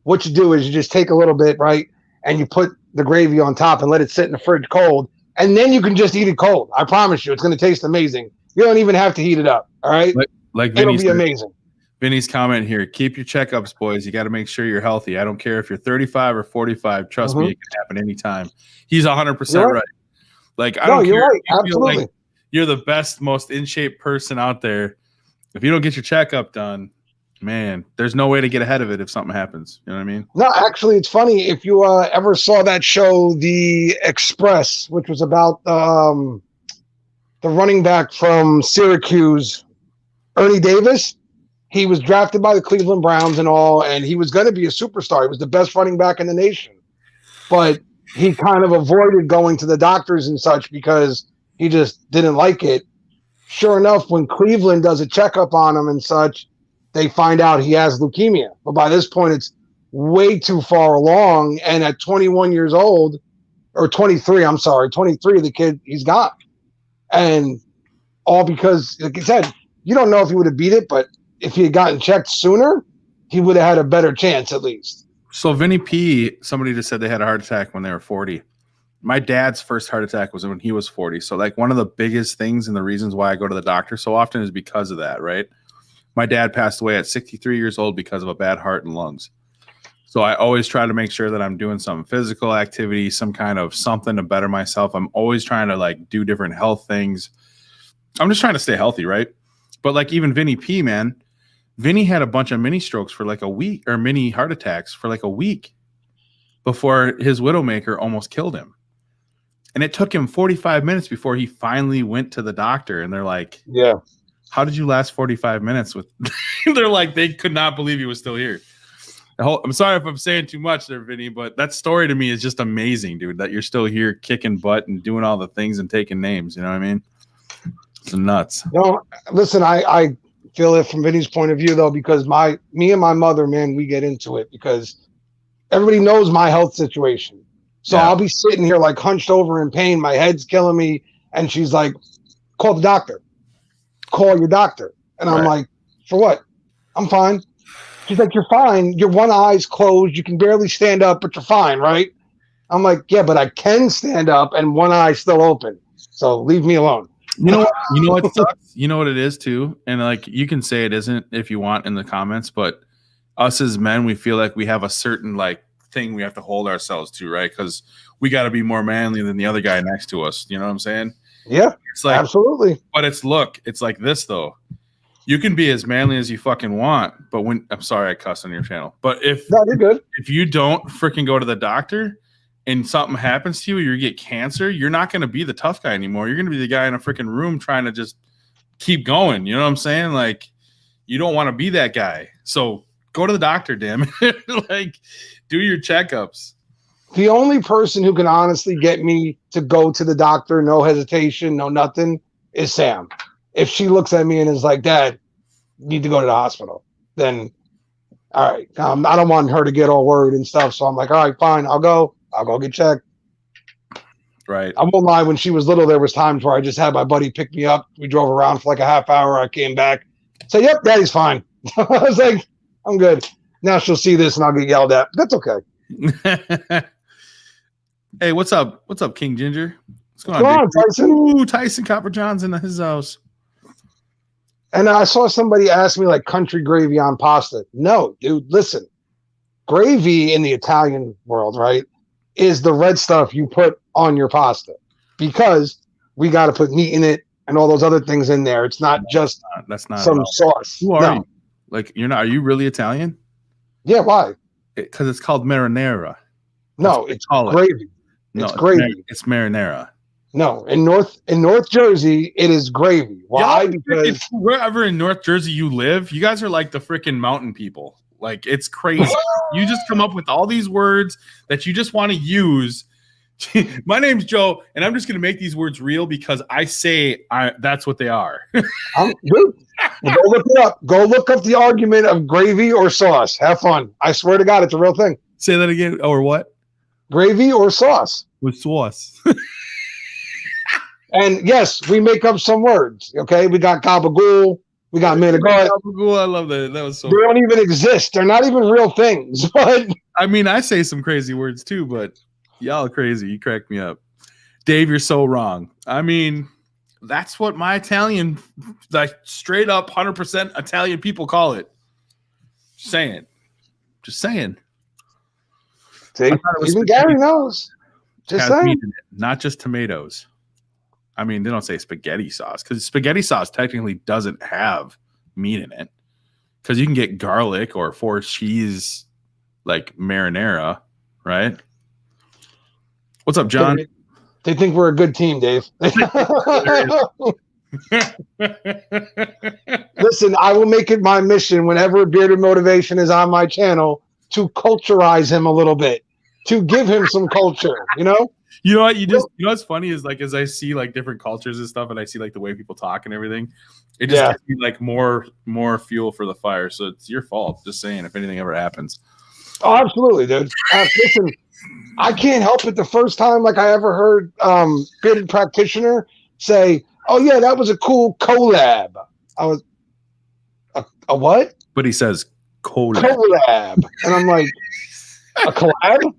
what you do is you just take a little bit, right, and you put the gravy on top and let it sit in the fridge cold, and then you can just eat it cold. I promise you, it's going to taste amazing. You don't even have to heat it up, all right? Like it'll be amazing. Vinny's comment here, keep your checkups, boys. You got to make sure you're healthy. I don't care if you're 35 or 45. Trust me, it can happen anytime. He's 100% right. Like, I don't care. You're right. Absolutely. Like you're the best, most in shape person out there. If you don't get your checkup done, man, there's no way to get ahead of it if something happens. You know what I mean? No, actually, it's funny. If you ever saw that show, The Express, which was about the running back from Syracuse, Ernie Davis, he was drafted by the Cleveland Browns and all, and he was going to be a superstar. He was the best running back in the nation. But he kind of avoided going to the doctors and such because he just didn't like it. Sure enough, when Cleveland does a checkup on him and such, they find out he has leukemia. But by this point, it's way too far along. And at 21 years old, or 23, I'm sorry, 23, the kid, he's gone. And all because, like I said, you don't know if he would have beat it, but if he had gotten checked sooner, he would have had a better chance at least. So Vinny P, somebody just said they had a heart attack when they were 40. My dad's first heart attack was when he was 40. So like one of the biggest things and the reasons why I go to the doctor so often is because of that, right? My dad passed away at 63 years old because of a bad heart and lungs. So I always try to make sure that I'm doing some physical activity, some kind of something to better myself. I'm always trying to like do different health things. I'm just trying to stay healthy, right? But like even Vinny P, man, Vinny had a bunch of mini strokes for like a week, or mini heart attacks for like a week before his widowmaker almost killed him. And it took him 45 minutes before he finally went to the doctor. And they're like, yeah, how did you last 45 minutes with? They're like, they could not believe he was still here. I'm sorry if I'm saying too much there, Vinny, but that story to me is just amazing, dude, that you're still here kicking butt and doing all the things and taking names. You know what I mean? It's nuts. No, listen, I feel it from Vinny's point of view, though, because me and my mother, man, we get into it because everybody knows my health situation. So yeah. I'll be sitting here like hunched over in pain. My head's killing me. And she's like, call the doctor. Call your doctor. And I'm like, for what? I'm fine. She's like, you're fine. Your one eye's closed. You can barely stand up, but you're fine, right? I'm like, yeah, but I can stand up and one eye's still open. So leave me alone. You know what sucks? You know what it is too? And like you can say it isn't if you want in the comments, but us as men, we feel like we have a certain like thing we have to hold ourselves to, right? Because we got to be more manly than the other guy next to us. You know what I'm saying? Yeah, it's like absolutely. But it's like this though. You can be as manly as you fucking want, but when I'm sorry I cussed on your channel, but if you're good. If you don't freaking go to the doctor and something happens to you, or you get cancer, you're not going to be the tough guy anymore. You're going to be the guy in a freaking room trying to just keep going. You know what I'm saying? Like, you don't want to be that guy. So go to the doctor, damn it. Like, do your checkups. The only person who can honestly get me to go to the doctor, no hesitation, no nothing, is Sam. If she looks at me and is like, Dad, you need to go to the hospital, then all right. I don't want her to get all worried and stuff. So I'm like, all right, fine. I'll go get checked. Right. I won't lie. When she was little, there was times where I just had my buddy pick me up. We drove around for like a half hour. I came back. Say, yep, Daddy's fine. I was like, I'm good. Now she'll see this and I'll get yelled at. That's okay. Hey, what's up? What's up, King Ginger? What's going on, Tyson? Ooh, Tyson Copper John's in his house. And I saw somebody ask me like country gravy on pasta. No, dude, listen. Gravy in the Italian world, right, is the red stuff you put on your pasta because we got to put meat in it and all those other things in there. It's not just that's not some sauce. Who are you? Like, you're not? Are you really Italian? Yeah. Why? Because it's called marinara. No, it's gravy. No, it's gravy. It's marinara. No, in North Jersey, it is gravy. Why? Because wherever in North Jersey you live, you guys are like the freaking mountain people. Like, it's crazy. You just come up with all these words that you just want to use. My name's Joe, and I'm just going to make these words real because I say that's what they are. Dude, go look it up. Go look up the argument of gravy or sauce. Have fun. I swear to God, it's a real thing. Say that again. Or what? Gravy or sauce. With sauce. And yes, we make up some words. Okay, we got gabagool. We got manigot. I love that. That was so. They don't even exist. They're not even real things. But I mean, I say some crazy words too, but y'all are crazy. You crack me up. Dave, you're so wrong. I mean, that's what my Italian, like straight up 100% Italian people call it. Just saying. See, even Gary knows. Just saying. Not just tomatoes. I mean, they don't say spaghetti sauce because spaghetti sauce technically doesn't have meat in it. because you can get garlic or 4 cheese like marinara, right? What's up, John? They think we're a good team, Dave. Listen, I will make it my mission whenever Bearded Motivation is on my channel to culturize him a little bit, to give him some culture, you know? You know what? You know what's funny is like as I see like different cultures and stuff, and I see like the way people talk and everything, it just gives me like more fuel for the fire. So it's your fault. Just saying, if anything ever happens. Oh, absolutely, dude. Listen, I can't help it. The first time like I ever heard Bearded Practitioner say, "Oh yeah, that was a cool collab." I was a what? But he says collab. Collab, and I'm like, a collab?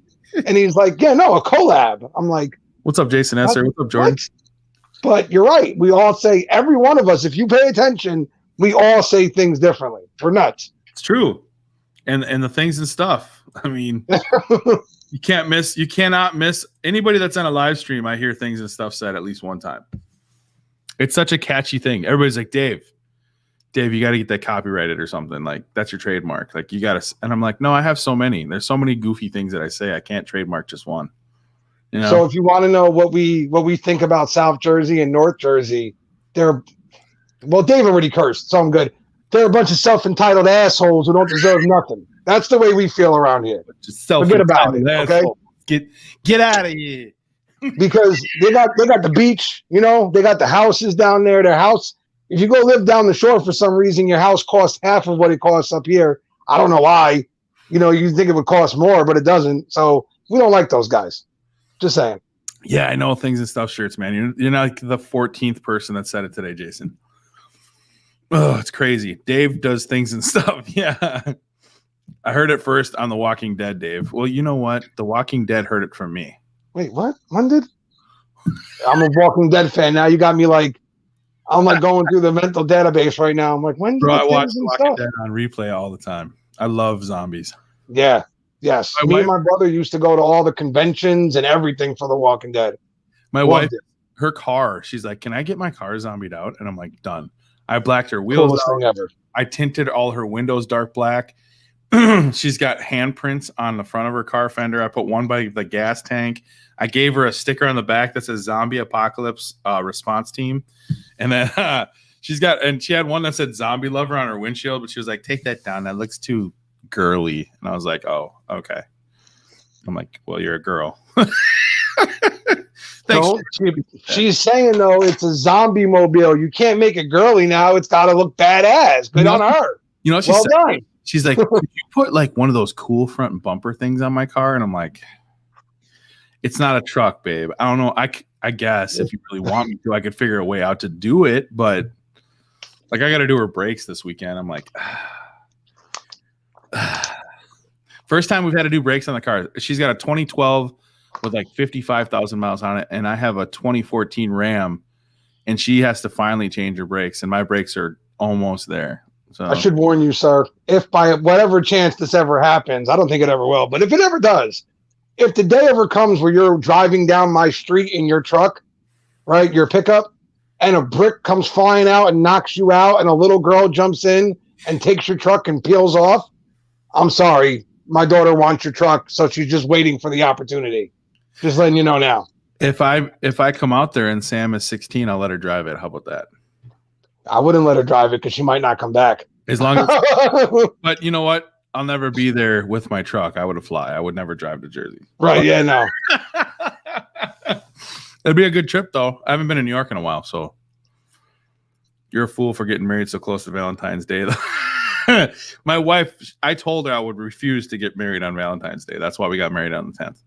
And he's like, yeah, no, a collab. I'm like, what's up, Jason Esser? What's up, Jordan? What? But you're right. We all say, every one of us, if you pay attention, we all say things differently. We're nuts. It's true. And the things and stuff. I mean, you cannot miss anybody that's on a live stream. I hear things and stuff said at least one time. It's such a catchy thing. Everybody's like, Dave, you got to get that copyrighted or something. Like, that's your trademark. Like, you got to. And I'm like, no, I have so many. There's so many goofy things that I say. I can't trademark just one. You know? So if you want to know what we think about South Jersey and North Jersey, Dave already cursed, so I'm good. They're a bunch of self-entitled assholes who don't deserve nothing. That's the way we feel around here. Just forget about it, okay? Get out of here. Because they got the beach, you know, they got the houses down there. Their house. If you go live down the shore for some reason, your house costs half of what it costs up here. I don't know why. You know, you think it would cost more, but it doesn't. So we don't like those guys. Just saying. Yeah, I know things and stuff shirts, man. You're not like the 14th person that said it today, Jason. Oh, it's crazy. Dave does things and stuff. Yeah. I heard it first on The Walking Dead, Dave. Well, you know what? The Walking Dead heard it from me. Wait, what? When did? I'm a Walking Dead fan now. You got me like, I'm like going through the mental database right now. I'm like, when? Bro, I watch The Walking Dead on replay all the time. I love zombies. Yeah. Yes. Me and my brother used to go to all the conventions and everything for The Walking Dead. My wife, her car, she's like, can I get my car zombied out? And I'm like, done. I blacked her wheels out. I tinted all her windows dark black. She's got handprints on the front of her car fender. I put one by the gas tank. I gave her a sticker on the back that says Zombie Apocalypse Response Team. And then she had one that said Zombie Lover on her windshield, but she was like, take that down. That looks too girly. And I was like, oh, okay. I'm like, well, you're a girl. She's saying, though, it's a zombie mobile. You can't make it girly now. It's got to look badass. Good on her. You know what she said? She's like, could you put like one of those cool front bumper things on my car? And I'm like, it's not a truck, babe. I don't know. I guess if you really want me to, I could figure a way out to do it. But like, I got to do her brakes this weekend. I'm like, first time we've had to do brakes on the car. She's got a 2012 with like 55,000 miles on it. And I have a 2014 Ram, and she has to finally change her brakes. And my brakes are almost there. So I should warn you, sir, if by whatever chance this ever happens, I don't think it ever will, but if it ever does, if the day ever comes where you're driving down my street in your truck, right, your pickup, and a brick comes flying out and knocks you out, and a little girl jumps in and takes your truck and peels off, I'm sorry. My daughter wants your truck, so she's just waiting for the opportunity. Just letting you know now. If I come out there and Sam is 16, I'll let her drive it. How about that? I wouldn't let her drive it because she might not come back. As long as, but you know what? I'll never be there with my truck. I would fly. I would never drive to Jersey. Right? Yeah, no. It'd be a good trip, though. I haven't been in New York in a while, so you're a fool for getting married so close to Valentine's Day. My wife, I told her I would refuse to get married on Valentine's Day. That's why we got married on the 10th.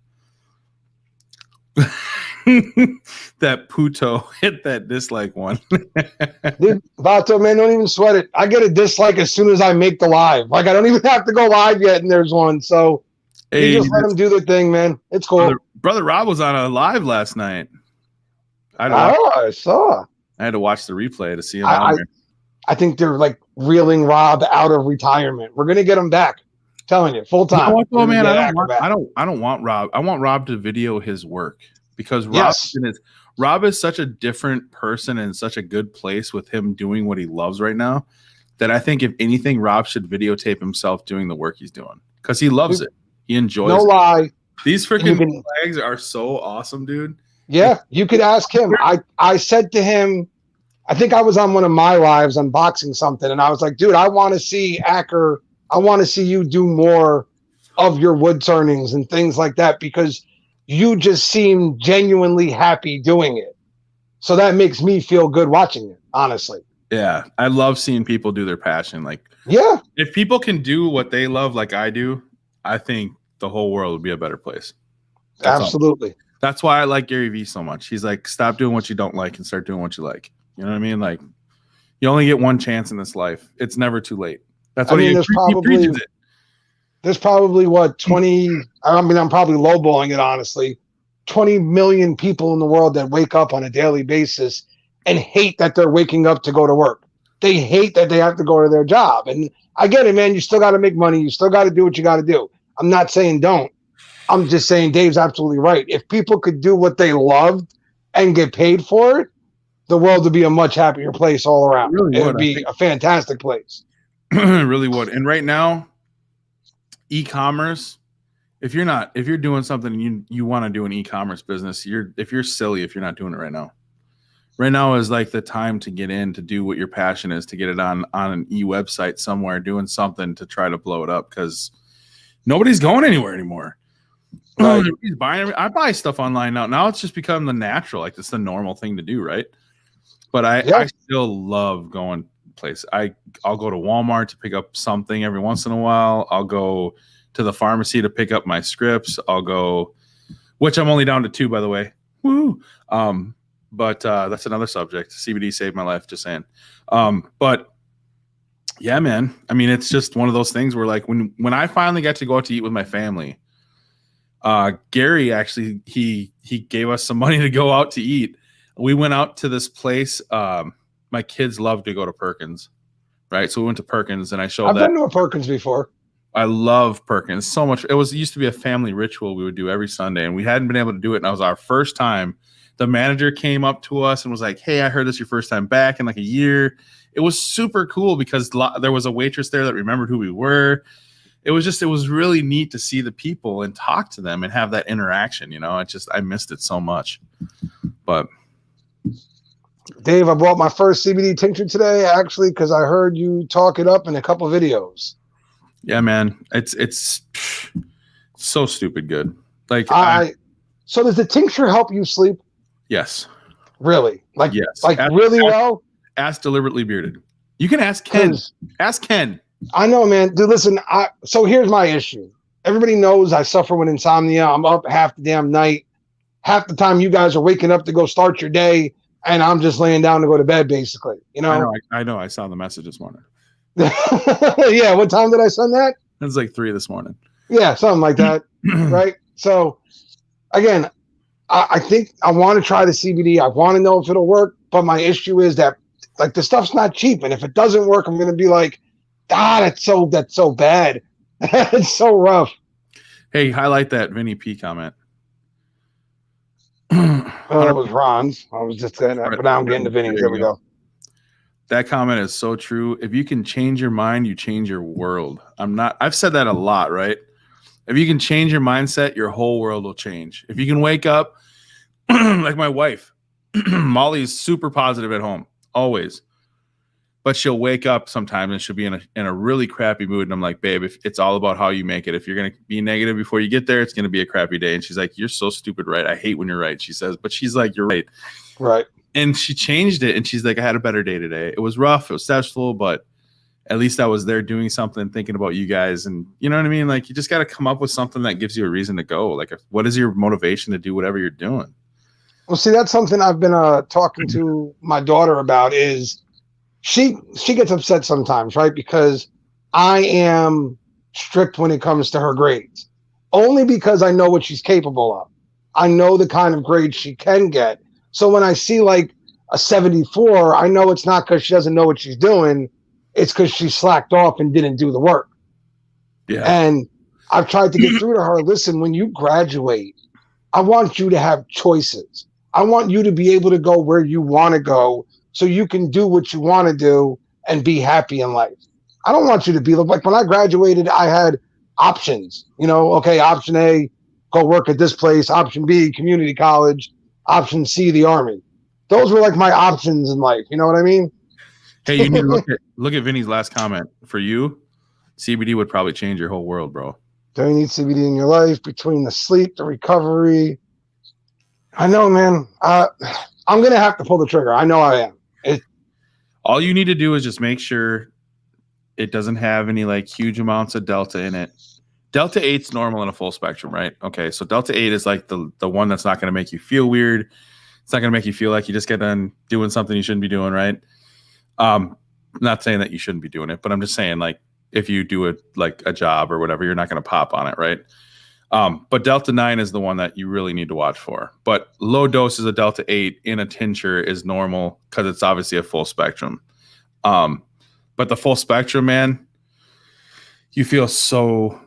That Puto hit that dislike one. Dude, Vato, man, don't even sweat it. I get a dislike as soon as I make the live. Like, I don't even have to go live yet, and there's one. So you just let them do their thing, man. It's cool. Brother Rob was on a live last night. I saw. I had to watch the replay to see him. I think they're like reeling Rob out of retirement. We're gonna get him back. I'm telling you, full time. You know what, man, I don't want Rob. I want Rob to video his work, because Rob is such a different person and such a good place with him doing what he loves right now that I think if anything, Rob should videotape himself doing the work he's doing because he loves it. He enjoys no it. lie. These freaking flags are so awesome, dude. Yeah, you could ask him. I said to him, I think I was on one of my lives unboxing something, and I was like, dude, I want to see Acker. I want to see you do more of your wood turnings and things like that because you just seem genuinely happy doing it. So that makes me feel good watching it, honestly. Yeah, I love seeing people do their passion. Like, yeah, if people can do what they love like I do, I think the whole world would be a better place. Absolutely. That's why I like Gary Vee so much. He's like, stop doing what you don't like and start doing what you like. You know what I mean? Like, you only get one chance in this life. It's never too late. That's what he preaches it. There's probably what 20. I mean, I'm probably lowballing it honestly. 20 million people in the world that wake up on a daily basis and hate that they're waking up to go to work. They hate that they have to go to their job. And I get it, man. You still got to make money. You still got to do what you got to do. I'm not saying don't. I'm just saying Dave's absolutely right. If people could do what they loved and get paid for it, the world would be a much happier place all around. It would be a fantastic place. It really would. And right now, e-commerce, if you're doing something and you want to do an e-commerce business, if you're silly if you're not doing it right now. Right now is like the time to get in to do what your passion is, to get it on an e-website somewhere, doing something to try to blow it up because nobody's going anywhere anymore. Right. I buy stuff online now. Now it's just become the natural, like it's the normal thing to do, right? But I still love going places. I'll go to Walmart to pick up something every once in a while. I'll go to the pharmacy to pick up my scripts. I'll go, which I'm only down to 2, by the way. Woo! But that's another subject. CBD saved my life, just saying. But yeah, man. I mean, it's just one of those things where like when I finally got to go out to eat with my family, Gary actually he gave us some money to go out to eat. We went out to this place. My kids love to go to Perkins, right? So we went to Perkins and I showed I've been to a Perkins before. I love Perkins so much. It used to be a family ritual we would do every Sunday, and we hadn't been able to do it. And it was our first time. The manager came up to us and was like, "Hey, I heard this your first time back in like a year." It was super cool because there was a waitress there that remembered who we were. It was really neat to see the people and talk to them and have that interaction. You know, I missed it so much. But Dave, I bought my first CBD tincture today, actually, because I heard you talk it up in a couple videos. Yeah, man, it's so stupid good. Like, so does the tincture help you sleep? Yes. Really? Like, yes. Really well? Ask Deliberately Bearded. You can ask Ken. Ask Ken. I know, man. Dude, listen, so here's my issue. Everybody knows I suffer with insomnia. I'm up half the damn night. Half the time you guys are waking up to go start your day, and I'm just laying down to go to bed, basically. You know? I know. I saw the message this morning. Yeah, what time did I send that? It was like 3 this morning. Yeah, something like that, right? So, again, I think I want to try the CBD. I want to know if it'll work, but my issue is that, like, the stuff's not cheap, and if it doesn't work, I'm going to be like, that's so bad. It's so rough. Hey, highlight that Vinny P comment. It was Ron's. I was just saying that, but now I'm getting to Vinny's. There we go. That comment is so true. If you can change your mind, you change your world. I've said that a lot, right? If you can change your mindset, your whole world will change. If you can wake up, like my wife, Molly's super positive at home, always. But she'll wake up sometimes and she'll be in a really crappy mood. And I'm like, babe, it's all about how you make it. If you're going to be negative before you get there, it's going to be a crappy day. And she's like, you're so stupid, right? I hate when you're right, she says. But she's like, you're right. Right. And she changed it. And she's like, I had a better day today. It was rough. It was stressful, but at least I was there doing something, thinking about you guys. And you know what I mean? Like, you just got to come up with something that gives you a reason to go. Like, what is your motivation to do whatever you're doing? Well, see, that's something I've been talking to my daughter about is she gets upset sometimes, right? Because I am strict when it comes to her grades, only because I know what she's capable of. I know the kind of grades she can get. So when I see like a 74, I know it's not because she doesn't know what she's doing. It's because she slacked off and didn't do the work. Yeah. And I've tried to get through to her, listen, when you graduate, I want you to have choices. I want you to be able to go where you want to go so you can do what you want to do and be happy in life. I don't want you to be like when I graduated, I had options. Okay, option A, go work at this place. Option B, community college. Option C, the army. Those were like my options in life. You know what I mean? Hey, you need to look at Vinny's last comment. For you, CBD would probably change your whole world, bro. Do you need CBD in your life between the sleep, the recovery? I know, man. I'm going to have to pull the trigger. I know I am. All you need to do is just make sure it doesn't have any like huge amounts of Delta in it. Delta 8's normal in a full spectrum, right? Okay, so Delta 8 is like the one that's not going to make you feel weird. It's not going to make you feel like you just get done doing something you shouldn't be doing, right? Not saying that you shouldn't be doing it, but I'm just saying like if you do it like a job or whatever, you're not going to pop on it, right? But Delta 9 is the one that you really need to watch for. But low doses of Delta 8 in a tincture is normal because it's obviously a full spectrum. But the full spectrum, man, you feel so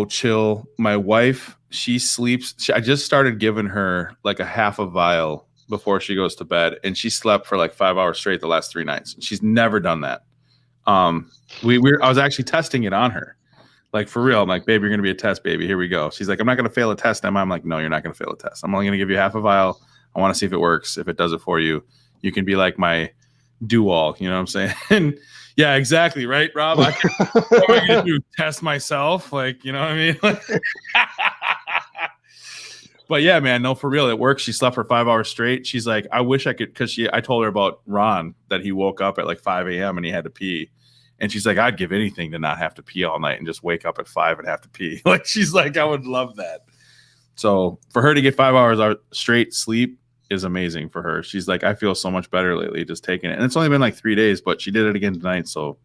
chill. My wife, she sleeps. I just started giving her like a half a vial before she goes to bed, and she slept for like 5 hours straight the last 3 nights. She's never done that. I was actually testing it on her. Like, for real. I'm like, babe, you're going to be a test baby. Here we go. She's like, I'm not going to fail a test, Emma. I'm like, no, you're not going to fail a test. I'm only going to give you half a vial. I want to see if it works. If it does it for you, you can be like my do-all. You know what I'm saying? Yeah, exactly. Right, Rob? What am I going to do? Test myself? Like, you know what I mean? But yeah, man, no, for real. It works. She slept for 5 hours straight. She's like, I wish I could, because I told her about Ron, that he woke up at like 5 a.m. and he had to pee. And she's like, I'd give anything to not have to pee all night and just wake up at 5 and have to pee. Like, she's like, I would love that. So for her to get 5 hours straight sleep is amazing for her. She's like, I feel so much better lately just taking it. And it's only been like 3 days, but she did it again tonight. So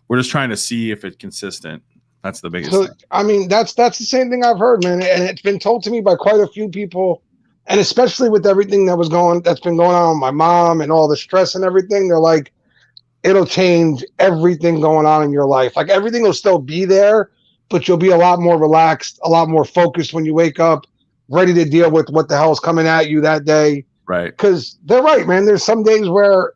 we're just trying to see if it's consistent. That's the biggest thing. I mean, that's the same thing I've heard, man. And it's been told to me by quite a few people. And especially with everything that's been going on with my mom and all the stress and everything, they're like, it'll change everything going on in your life. Like, everything will still be there, but you'll be a lot more relaxed, a lot more focused when you wake up, ready to deal with what the hell's coming at you that day. Right. Because they're right, man. There's some days where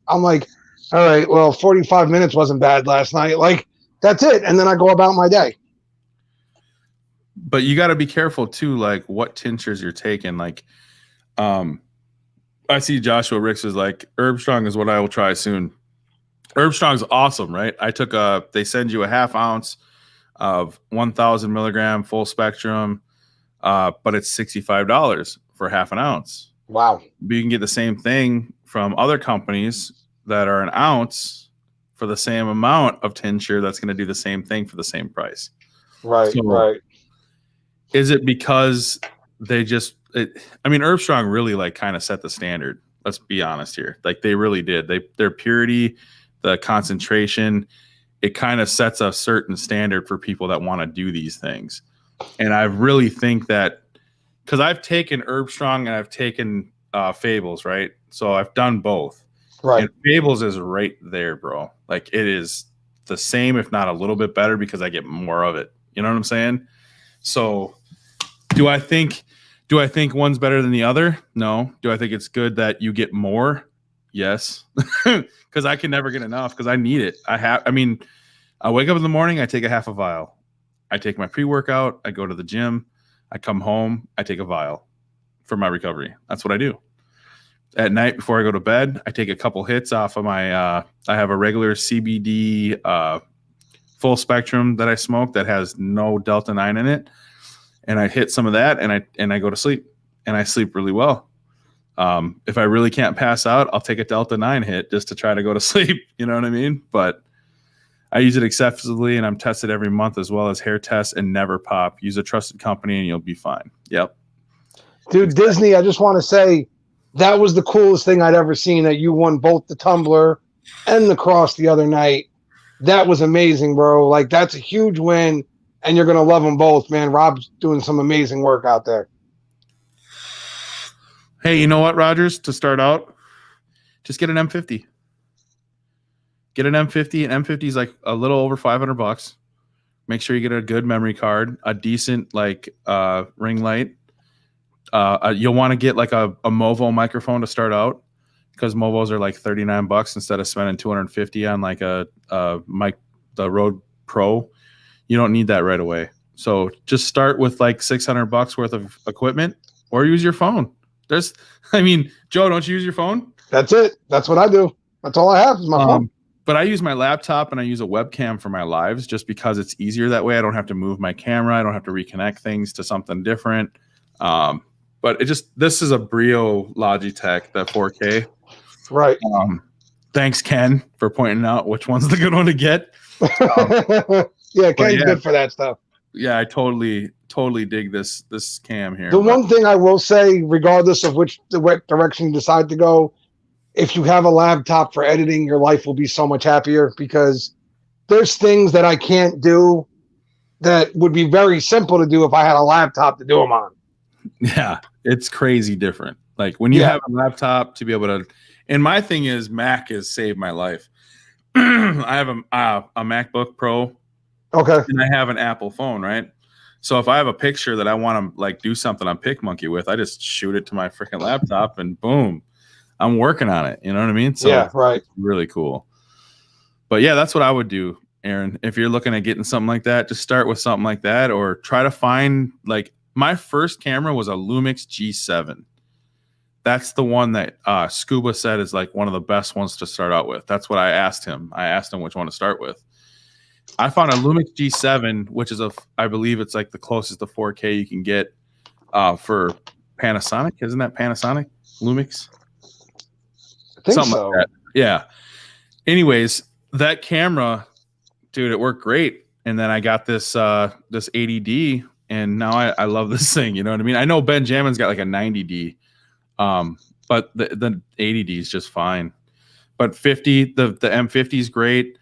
I'm like, all right, well, 45 minutes wasn't bad last night. Like, that's it. And then I go about my day. But you got to be careful too, like what tinctures you're taking. Like, I see Joshua Ricks is like, Herb Strong is what I will try soon. Herb Strong's awesome, right? They send you a half ounce of 1,000 milligram full spectrum, but it's $65 for half an ounce. Wow. But you can get the same thing from other companies that are an ounce for the same amount of tincture that's going to do the same thing for the same price. Right, so, right. Is it because they Herb Strong really like kind of set the standard. Let's be honest here. Like, they really did. Their purity, the concentration, it kind of sets a certain standard for people that want to do these things. And I really think that, because I've taken Herb Strong and I've taken Fables, right? So I've done both. Right. And Fables is right there, bro. Like, it is the same, if not a little bit better, because I get more of it. You know what I'm saying? So do I think one's better than the other? No. Do I think it's good that you get more? Yes. Because I can never get enough, because I need it. I wake up in the morning, I take a half a vial. I take my pre-workout, I go to the gym, I come home, I take a vial for my recovery. That's what I do. At night before I go to bed, I take a couple hits off of my I have a regular CBD full spectrum that I smoke that has no Delta 9 in it. And I hit some of that, and I go to sleep, and I sleep really well. If I really can't pass out, I'll take a Delta 9 hit just to try to go to sleep. You know what I mean? But I use it excessively, and I'm tested every month, as well as hair tests, and never pop. Use a trusted company and you'll be fine. Yep. Dude, Disney, I just want to say that was the coolest thing I'd ever seen, that you won both the tumbler and the cross the other night. That was amazing, bro. Like, that's a huge win, and you're going to love them both, man. Rob's doing some amazing work out there. Hey, you know what, Rogers? To start out, just get an M50. Get an M50. An M50 is like a little over $500. Make sure you get a good memory card, a decent ring light. You'll want to get like a Movo microphone to start out, because Movos are like $39 instead of spending $250 on like a mic, the Rode Pro. You don't need that right away. So just start with like $600 worth of equipment, or use your phone. Joe, don't you use your phone? That's it. That's what I do. That's all I have is my phone. But I use my laptop and I use a webcam for my lives just because it's easier that way. I don't have to move my camera. I don't have to reconnect things to something different. But this is a Brio Logitech, the 4K. Right. Thanks, Ken, for pointing out which one's the good one to get. Yeah, Ken's good for that stuff. Yeah, I totally dig this cam here. One thing I will say, regardless of which direction you decide to go, if you have a laptop for editing, your life will be so much happier, because there's things that I can't do that would be very simple to do if I had a laptop to do them on. Yeah, it's crazy different. Like when you have a laptop to be able to, and my thing is Mac has saved my life. I have a MacBook Pro. Okay. And I have an Apple phone, right? So if I have a picture that I want to like do something on PicMonkey with, I just shoot it to my freaking laptop and boom, I'm working on it. You know what I mean? So yeah, right. Really cool. But yeah, that's what I would do, Aaron. If you're looking at getting something like that, just start with something like that, or try to find, like, my first camera was a Lumix G7. That's the one that Scuba said is like one of the best ones to start out with. That's what I asked him. I asked him which one to start with. I found a Lumix G7, which is I believe it's like the closest to 4K you can get for Panasonic. Isn't that Panasonic? Lumix? I think something so. Like that. Yeah. Anyways, that camera, dude, it worked great. And then I got this 80D, and now I love this thing. You know what I mean? I know Benjamin's got like a 90D, but the 80D is just fine. But the M50 is great.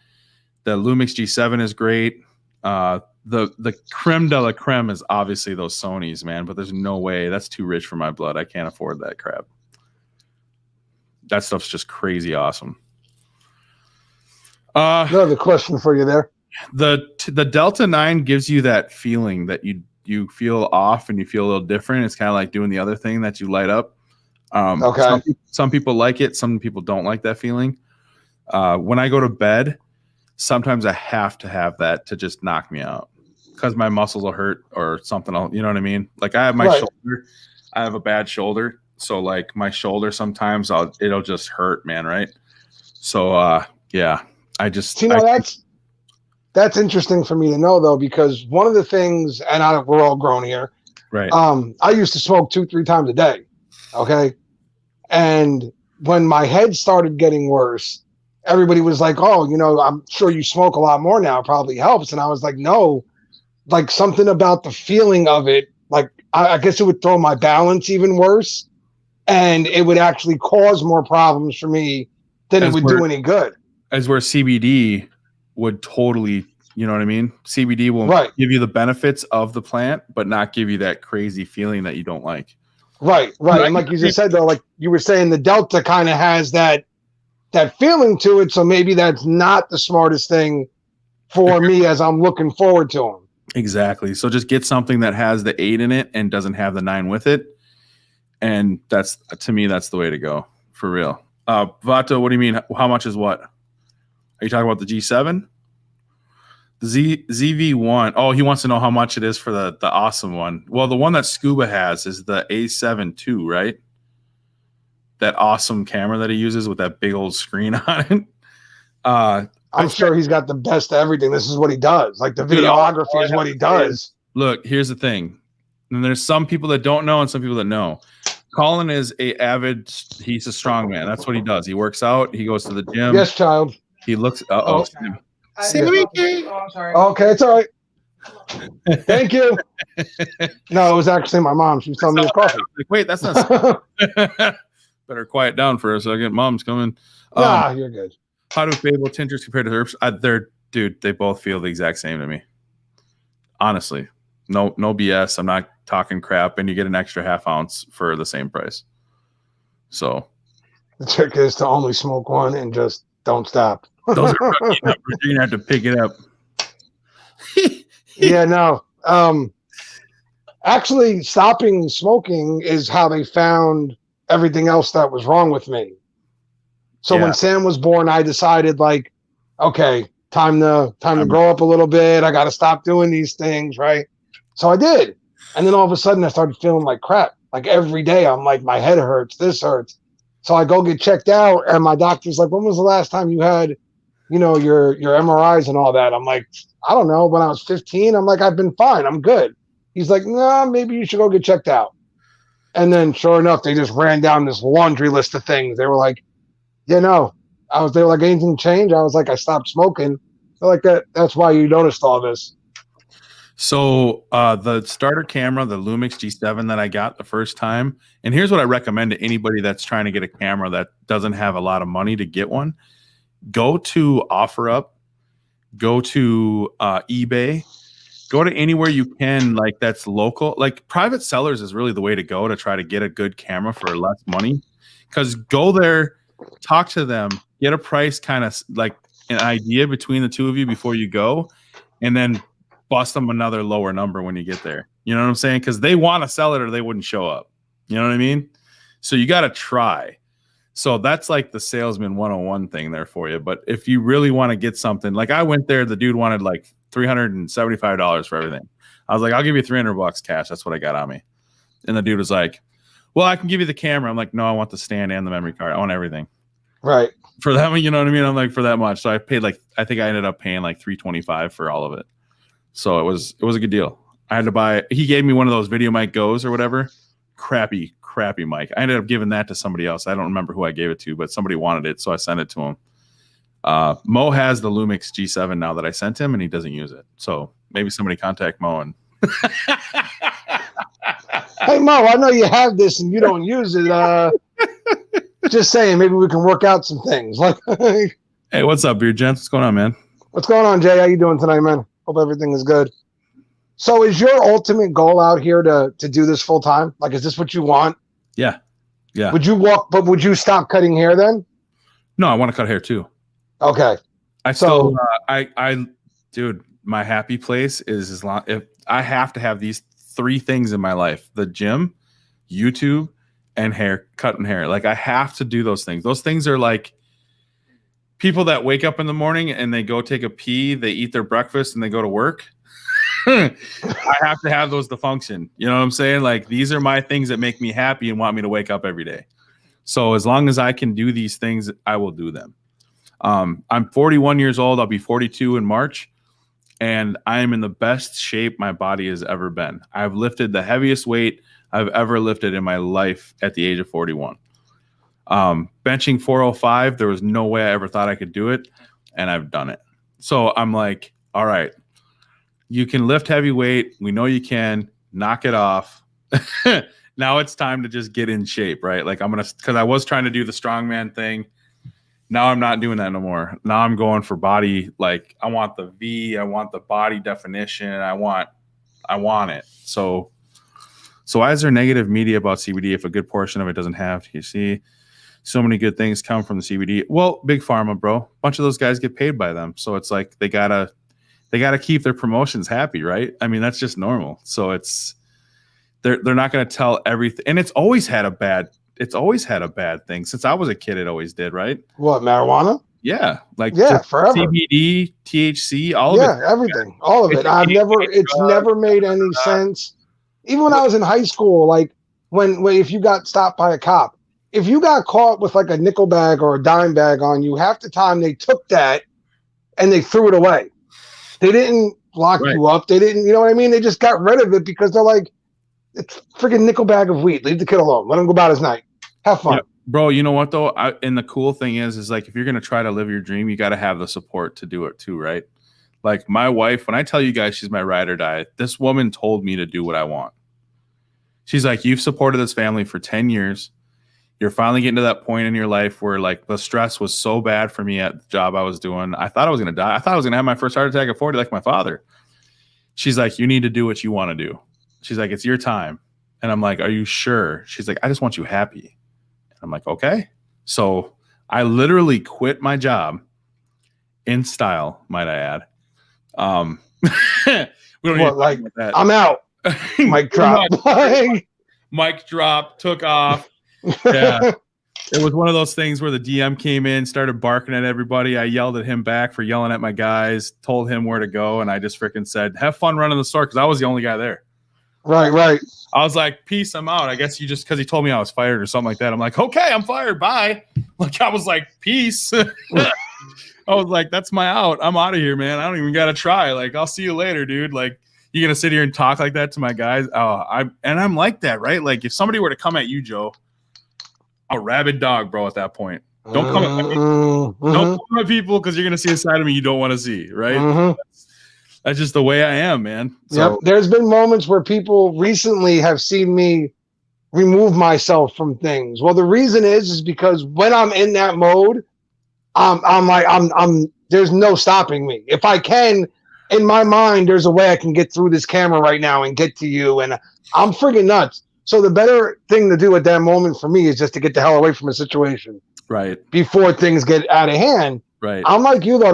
The Lumix G7 is great. The creme de la creme is obviously those Sonys, man. But there's no way, that's too rich for my blood. I can't afford that crap. That stuff's just crazy awesome. Another question for you there. The Delta 9 gives you that feeling that you feel off and you feel a little different. It's kind of like doing the other thing that you light up. Okay. Some people like it. Some people don't like that feeling. When I go to bed, sometimes I have to have that to just knock me out, because my muscles will hurt or something. You know what I mean? Like I have my shoulder. I have a bad shoulder. So like my shoulder, sometimes it'll just hurt, man. Right. So, yeah, I just, that's interesting for me to know, though, because one of the things, and we're all grown here. Right. I used to smoke 2-3 times a day. Okay. And when my head started getting worse, everybody was like, oh, I'm sure you smoke a lot more now. It probably helps. And I was like, no, like something about the feeling of it. Like, I guess it would throw my balance even worse, and it would actually cause more problems for me than it would do any good. As where CBD would totally, you know what I mean? CBD will give you the benefits of the plant, but not give you that crazy feeling that you don't like. Right. And like you just said, though, like you were saying, the Delta kind of has that feeling to it. So maybe that's not the smartest thing for me as I'm looking forward to them. Exactly. So just get something that has the 8 in it and doesn't have the 9 with it. And to me, that's the way to go, for real. Vato, what do you mean? How much is what? Are you talking about the G7? The ZV-1. Oh, he wants to know how much it is for the awesome one. Well, the one that Scuba has is the A7 II, right? That awesome camera that he uses with that big old screen on it. I'm sure he's got the best of everything. This is what he does. Like the videography is what he does. Look, here's the thing. And there's some people that don't know and some people that know. Colin is he's a strong man. That's what he does. He works out. He goes to the gym. Yes, child. He looks. I'm sorry. Okay, it's all right. Thank you. No, it was actually my mom. She was telling me to coffee. Like, wait, that's not. Better quiet down for a second. Mom's coming. You're good. How do Fable tinctures compare to herbs? They both feel the exact same to me. Honestly, no BS. I'm not talking crap, and you get an extra ½ ounce for the same price. So the trick is to only smoke one and just don't stop. Those are you're gonna have to pick it up. Yeah, no. Actually, stopping smoking is how they found everything else that was wrong with me. So when Sam was born, I decided like, okay, time to grow up a little bit. I got to stop doing these things, right? So I did. And then all of a sudden I started feeling like crap. Like every day I'm like, my head hurts, this hurts. So I go get checked out and my doctor's like, when was the last time you had, your MRIs and all that? I'm like, I don't know. When I was 15, I'm like, I've been fine. I'm good. He's like, no, maybe you should go get checked out. And then sure enough, they just ran down this laundry list of things. They were like, they were like, anything changed? I was like, I stopped smoking. They're like, that's why you noticed all this. So the starter camera, the Lumix G7 that I got the first time, and here's what I recommend to anybody that's trying to get a camera that doesn't have a lot of money to get one. Go to OfferUp, go to eBay, go to anywhere you can, like that's local. Like private sellers is really the way to go to try to get a good camera for less money. Because go there, talk to them, get a price, kind of like an idea between the two of you before you go, and then bust them another lower number when you get there. You know what I'm saying? Because they want to sell it or they wouldn't show up. You know what I mean? So you got to try. So that's like the salesman 101 thing there for you. But if you really want to get something, like I went there, the dude wanted like $375 for everything. I was like, I'll give you $300 cash. That's what I got on me. And the dude was like, well, I can give you the camera. I'm like, no, I want the stand and the memory card. I want everything. Right. For that one, you know what I mean? I'm like, for that much. So I paid I think I ended up paying like $325 for all of it. So it was a good deal. I had to buy. He gave me one of those Video Mic Go's or whatever. Crappy mic. I ended up giving that to somebody else. I don't remember who I gave it to, but somebody wanted it, so I sent it to him. Mo has the Lumix G7 now that I sent him, and he doesn't use it. So maybe somebody contact Mo and. Hey Mo, I know you have this and you don't use it. Just saying, maybe we can work out some things. Hey, what's up, Beard Gents? What's going on, man? What's going on, Jay? How you doing tonight, man? Hope everything is good. So is your ultimate goal out here to do this full time? Like, is this what you want? Yeah. Would you stop cutting hair then? No, I want to cut hair too. Okay. Dude, my happy place is as long if I have to have these three things in my life: the gym, YouTube, and cutting hair. Like I have to do those things. Those things are like people that wake up in the morning and they go take a pee, they eat their breakfast, and they go to work. I have to have those to function. You know what I'm saying? Like these are my things that make me happy and want me to wake up every day. So as long as I can do these things, I will do them. I'm 41 years old. I'll be 42 in March, and I am in the best shape my body has ever been. I've lifted the heaviest weight I've ever lifted in my life at the age of 41. Benching 405, there was no way I ever thought I could do it, and I've done it. So I'm like, all right, you can lift heavy weight. We know you can. Knock it off. Now it's time to just get in shape, right? Like because I was trying to do the strongman thing. Now I'm not doing that no more. Now I'm going for body. Like I want the V. I want the body definition. I want it. So why is there negative media about CBD if a good portion of it doesn't have THC? So many good things come from the CBD. Well, Big Pharma, bro. A bunch of those guys get paid by them. So it's like they gotta keep their promotions happy, right? I mean, that's just normal. So they're not going to tell everything. And it's always had a bad thing. Since I was a kid, it always did, right? What, marijuana? Yeah. Forever. CBD, THC, all of it. Yeah, everything. All of it. It's never made any sense. Even when I was in high school, like when if you got stopped by a cop, if you got caught with like a nickel bag or a dime bag on you, half the time they took that and they threw it away. They didn't lock you up. They didn't, you know what I mean? They just got rid of it because they're like, it's freaking nickel bag of weed. Leave the kid alone. Let him go about his night. Have fun. Yeah. Bro, you know what though? And the cool thing is like, if you're going to try to live your dream, you got to have the support to do it too, right? Like my wife, when I tell you guys she's my ride or die, this woman told me to do what I want. She's like, you've supported this family for 10 years. You're finally getting to that point in your life where like the stress was so bad for me at the job I was doing. I thought I was going to die. I thought I was going to have my first heart attack at 40 like my father. She's like, you need to do what you want to do. She's like, it's your time. And I'm like, are you sure? She's like, I just want you happy. And I'm like, okay. So I literally quit my job in style, might I add. We don't like that. I'm out. Mic drop. Mic drop, took off. Yeah. it was one of those things where the DM came in, started barking at everybody. I yelled at him back for yelling at my guys, told him where to go, and I just freaking said, have fun running the store, because I was the only guy there. Right. I was like, peace, I'm out. I guess you just, because he told me I was fired or something like that. I'm like, okay, I'm fired, bye. Like, I was like, peace. I was like, that's my out. I'm out of here, man. I don't even got to try. Like, I'll see you later, dude. Like, you going to sit here and talk like that to my guys? I'm like that, right? Like, if somebody were to come at you, Joe, I'm a rabid dog, bro, at that point. Don't come at me. Don't come at people, because you're going to see a side of me you don't want to see, right? That's just the way I am, man. So, yep. There's been moments where people recently have seen me remove myself from things. Well, the reason is because when I'm in that mode, I'm there's no stopping me. If I can, in my mind, there's a way I can get through this camera right now and get to you. And I'm friggin' nuts. So the better thing to do at that moment for me is just to get the hell away from a situation. Right. Before things get out of hand. Right. I'm like you though.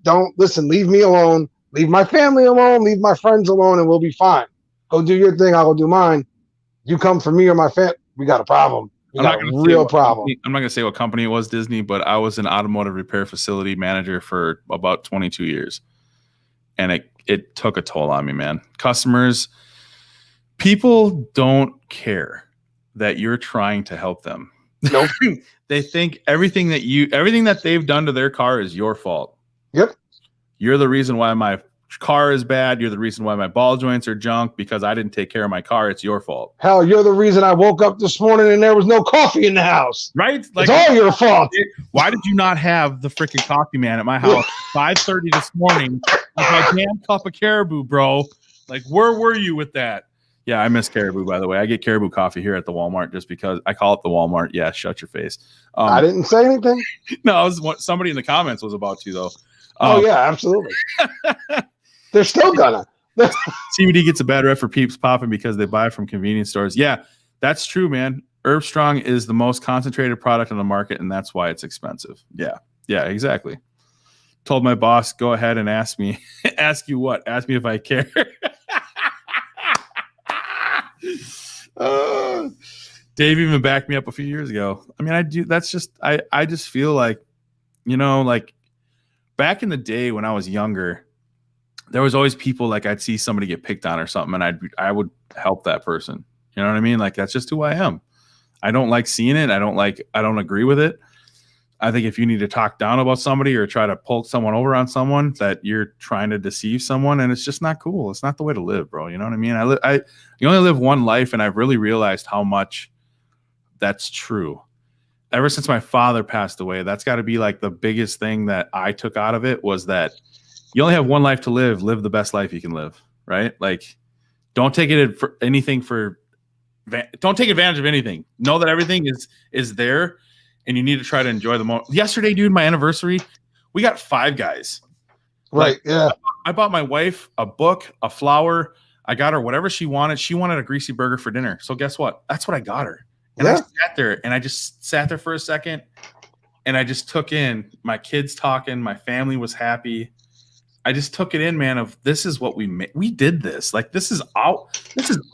Don't listen, leave me alone. Leave my family alone, leave my friends alone, and we'll be fine. Go do your thing, I'll go do mine. You come for me or my family, we got a problem. We got a real problem. I'm not going to say what company it was, Disney, but I was an automotive repair facility manager for about 22 years. And it took a toll on me, man. Customers, people don't care that you're trying to help them. Nope. They think everything that they've done to their car is your fault. Yep. You're the reason why my car is bad. You're the reason why my ball joints are junk, because I didn't take care of my car. It's your fault. Hell, you're the reason I woke up this morning and there was no coffee in the house. Right? Like, it's all your fault. Why did you not have the freaking coffee man at my house 5:30 this morning with my damn cup of Caribou, bro? Like, where were you with that? Yeah, I miss Caribou, by the way. I get Caribou coffee here at the Walmart just because I call it the Walmart. Yeah, shut your face. I didn't say anything. No, somebody in the comments was about to, though. Oh, yeah, absolutely. They're still gonna. CBD gets a bad rep for peeps popping because they buy from convenience stores. Yeah, that's true, man. Herb Strong is the most concentrated product on the market, and that's why it's expensive. Yeah, exactly. Told my boss, go ahead and ask me. Ask you what? Ask me if I care. Dave even backed me up a few years ago. I mean, I do. That's just, I just feel like, like back in the day when I was younger, there was always people, like, I'd see somebody get picked on or something, and I would help that person. You know what I mean? Like, that's just who I am. I don't like seeing it. I don't agree with it. I think if you need to talk down about somebody or try to pull someone over on someone, that you're trying to deceive someone, and it's just not cool. It's not the way to live, bro. You know what I mean? You only live one life, and I've really realized how much that's true. Ever since my father passed away, that's got to be like the biggest thing that I took out of it, was that you only have one life to live. Live the best life you can live, right? Like, don't take it for anything don't take advantage of anything. Know that everything is there, and you need to try to enjoy the moment. Yesterday, dude, my anniversary, we got 5 guys. Right. Like, yeah. I bought my wife a book, a flower. I got her whatever she wanted. She wanted a greasy burger for dinner. So guess what? That's what I got her. And I sat there, and I just sat there for a second, and I just took in my kids talking. My family was happy. I just took it in, man, of this is what we made. We did this. Like, this is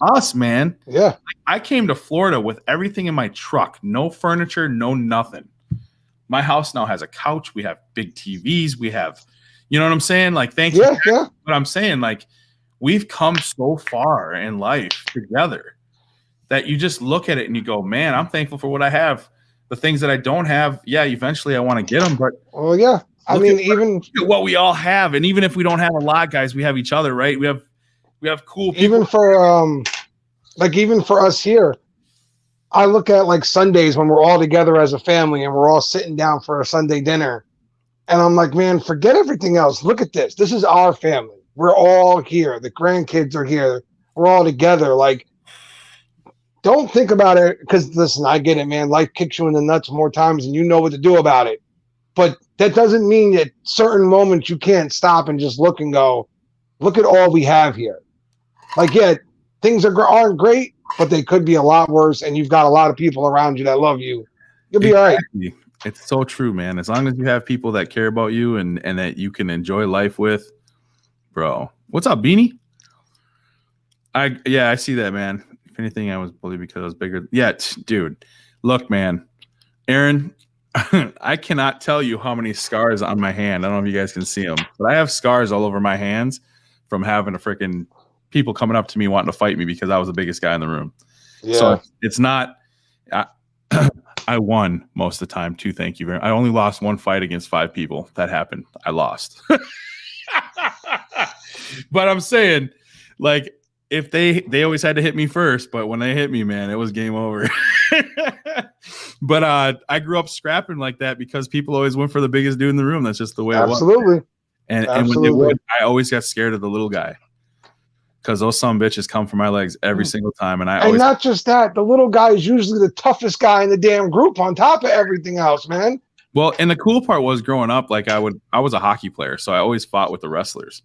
us, man. Yeah. Like, I came to Florida with everything in my truck. No furniture, no nothing. My house now has a couch. We have big TVs. We have, you know what I'm saying? Like, thank you. Yeah. But I'm saying, like, we've come so far in life together that you just look at it and you go, man, I'm thankful for what I have. The things that I don't have, yeah, eventually I want to get them. But yeah. I mean, even what we all have, and even if we don't have a lot, guys, we have each other, right? We have cool people. Even for us here, I look at like Sundays when we're all together as a family and we're all sitting down for a Sunday dinner, and I'm like, man, forget everything else. Look at this. This is our family. We're all here. The grandkids are here. We're all together. Like, don't think about it, because listen, I get it, man. Life kicks you in the nuts more times than you know what to do about it. But that doesn't mean that certain moments you can't stop and just look and go, look at all we have here. Like, yeah, things aren't great, but they could be a lot worse, and you've got a lot of people around you that love you. You'll be all right. It's so true, man. As long as you have people that care about you and that you can enjoy life with, bro. What's up, Beanie? I see that, man. If anything, I was bullied because I was bigger. Yeah, dude. Look, man. Aaron, I cannot tell you how many scars on my hand. I don't know if you guys can see them, but I have scars all over my hands from having a freaking people coming up to me wanting to fight me because I was the biggest guy in the room. Yeah. So it's not. I won most of the time too. Thank you very much. I only lost one fight against 5 people. That happened. I lost. But I'm saying, like, if they always had to hit me first, but when they hit me, man, it was game over. But I grew up scrapping like that because people always went for the biggest dude in the room. That's just the way it was. Absolutely. And when they would, I always got scared of the little guy because those some bitches come for my legs every single time. And not just that, the little guy is usually the toughest guy in the damn group on top of everything else, man. Well, and the cool part was growing up, like I was a hockey player, so I always fought with the wrestlers.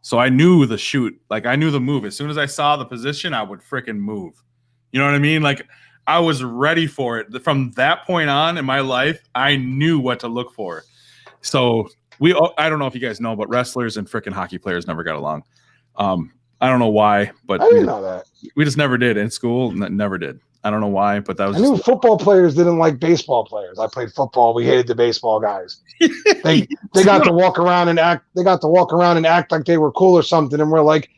So I knew the shoot, like I knew the move. As soon as I saw the position, I would freaking move. You know what I mean? Like I was ready for it. From that point on in my life, I knew what to look for. So I don't know if you guys know, but wrestlers and freaking hockey players never got along. I don't know why, but I didn't know that. We just never did in school. Never did. I don't know why, but that was. I knew football players didn't like baseball players. I played football. We hated the baseball guys. They got to walk around and act. They got to walk around and act like they were cool or something. And we're like,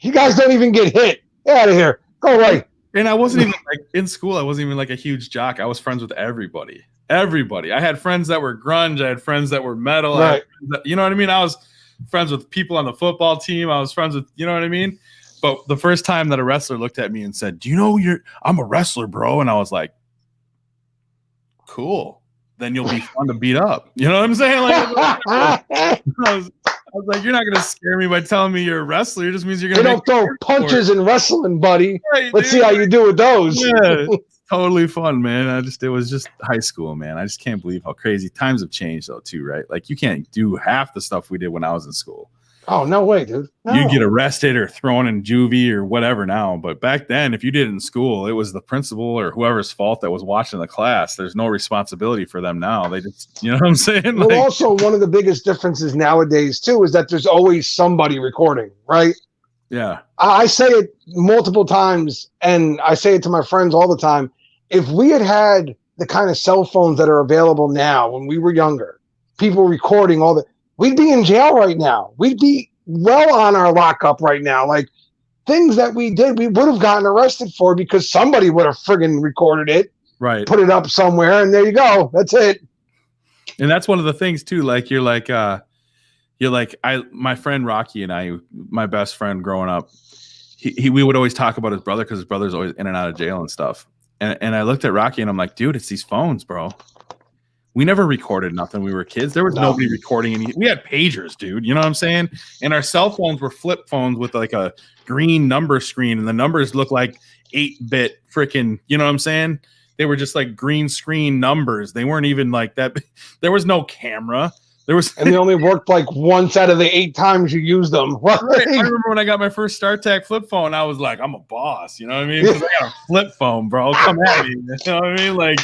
you guys don't even get hit. Get out of here. Go away. And I wasn't even like in school. I wasn't even like a huge jock. I was friends with everybody. Everybody. I had friends that were grunge. I had friends that were metal. Right. You know what I mean? I was friends with people on the football team. I was friends with, you know what I mean? But the first time that a wrestler looked at me and said, "Do you know I'm a wrestler, bro?" And I was like, "Cool. Then you'll be fun to beat up." You know what I'm saying? Like, I was like, "You're not gonna scare me by telling me you're a wrestler. It just means you're gonna." They don't throw punches in wrestling, buddy. Right, Let's see how you do with those. Yeah, totally it was just high school, man. I just can't believe how crazy times have changed, though, too. Right? Like you can't do half the stuff we did when I was in school. Oh, no way, dude. No. You get arrested or thrown in juvie or whatever now. But back then, if you did it in school, it was the principal or whoever's fault that was watching the class. There's no responsibility for them now. They just, you know what I'm saying? Well, also, one of the biggest differences nowadays, too, is that there's always somebody recording, right? Yeah. I say it multiple times, and I say it to my friends all the time. If we had the kind of cell phones that are available now when we were younger, people recording all the, we'd be in jail right now. We'd be well on our lockup right now. Like things that we did, we would have gotten arrested for because somebody would have friggin' recorded it, right? Put it up somewhere, and there you go. That's it. And that's one of the things too. Like my friend Rocky and I, my best friend growing up, we would always talk about his brother because his brother's always in and out of jail and stuff. And I looked at Rocky and I'm like, dude, it's these phones, bro. We never recorded nothing. We were kids. There was nobody recording any. We had pagers, dude. You know what I'm saying? And our cell phones were flip phones with like a green number screen, and the numbers look like 8-bit freaking. You know what I'm saying? They were just like green screen numbers. They weren't even like that. There was no camera. And they only worked like once out of the 8 times you used them. Right. I remember when I got my first StarTAC flip phone, I was like, I'm a boss. You know what I mean? Because I got a flip phone, bro. Come at me. You know what I mean? Like.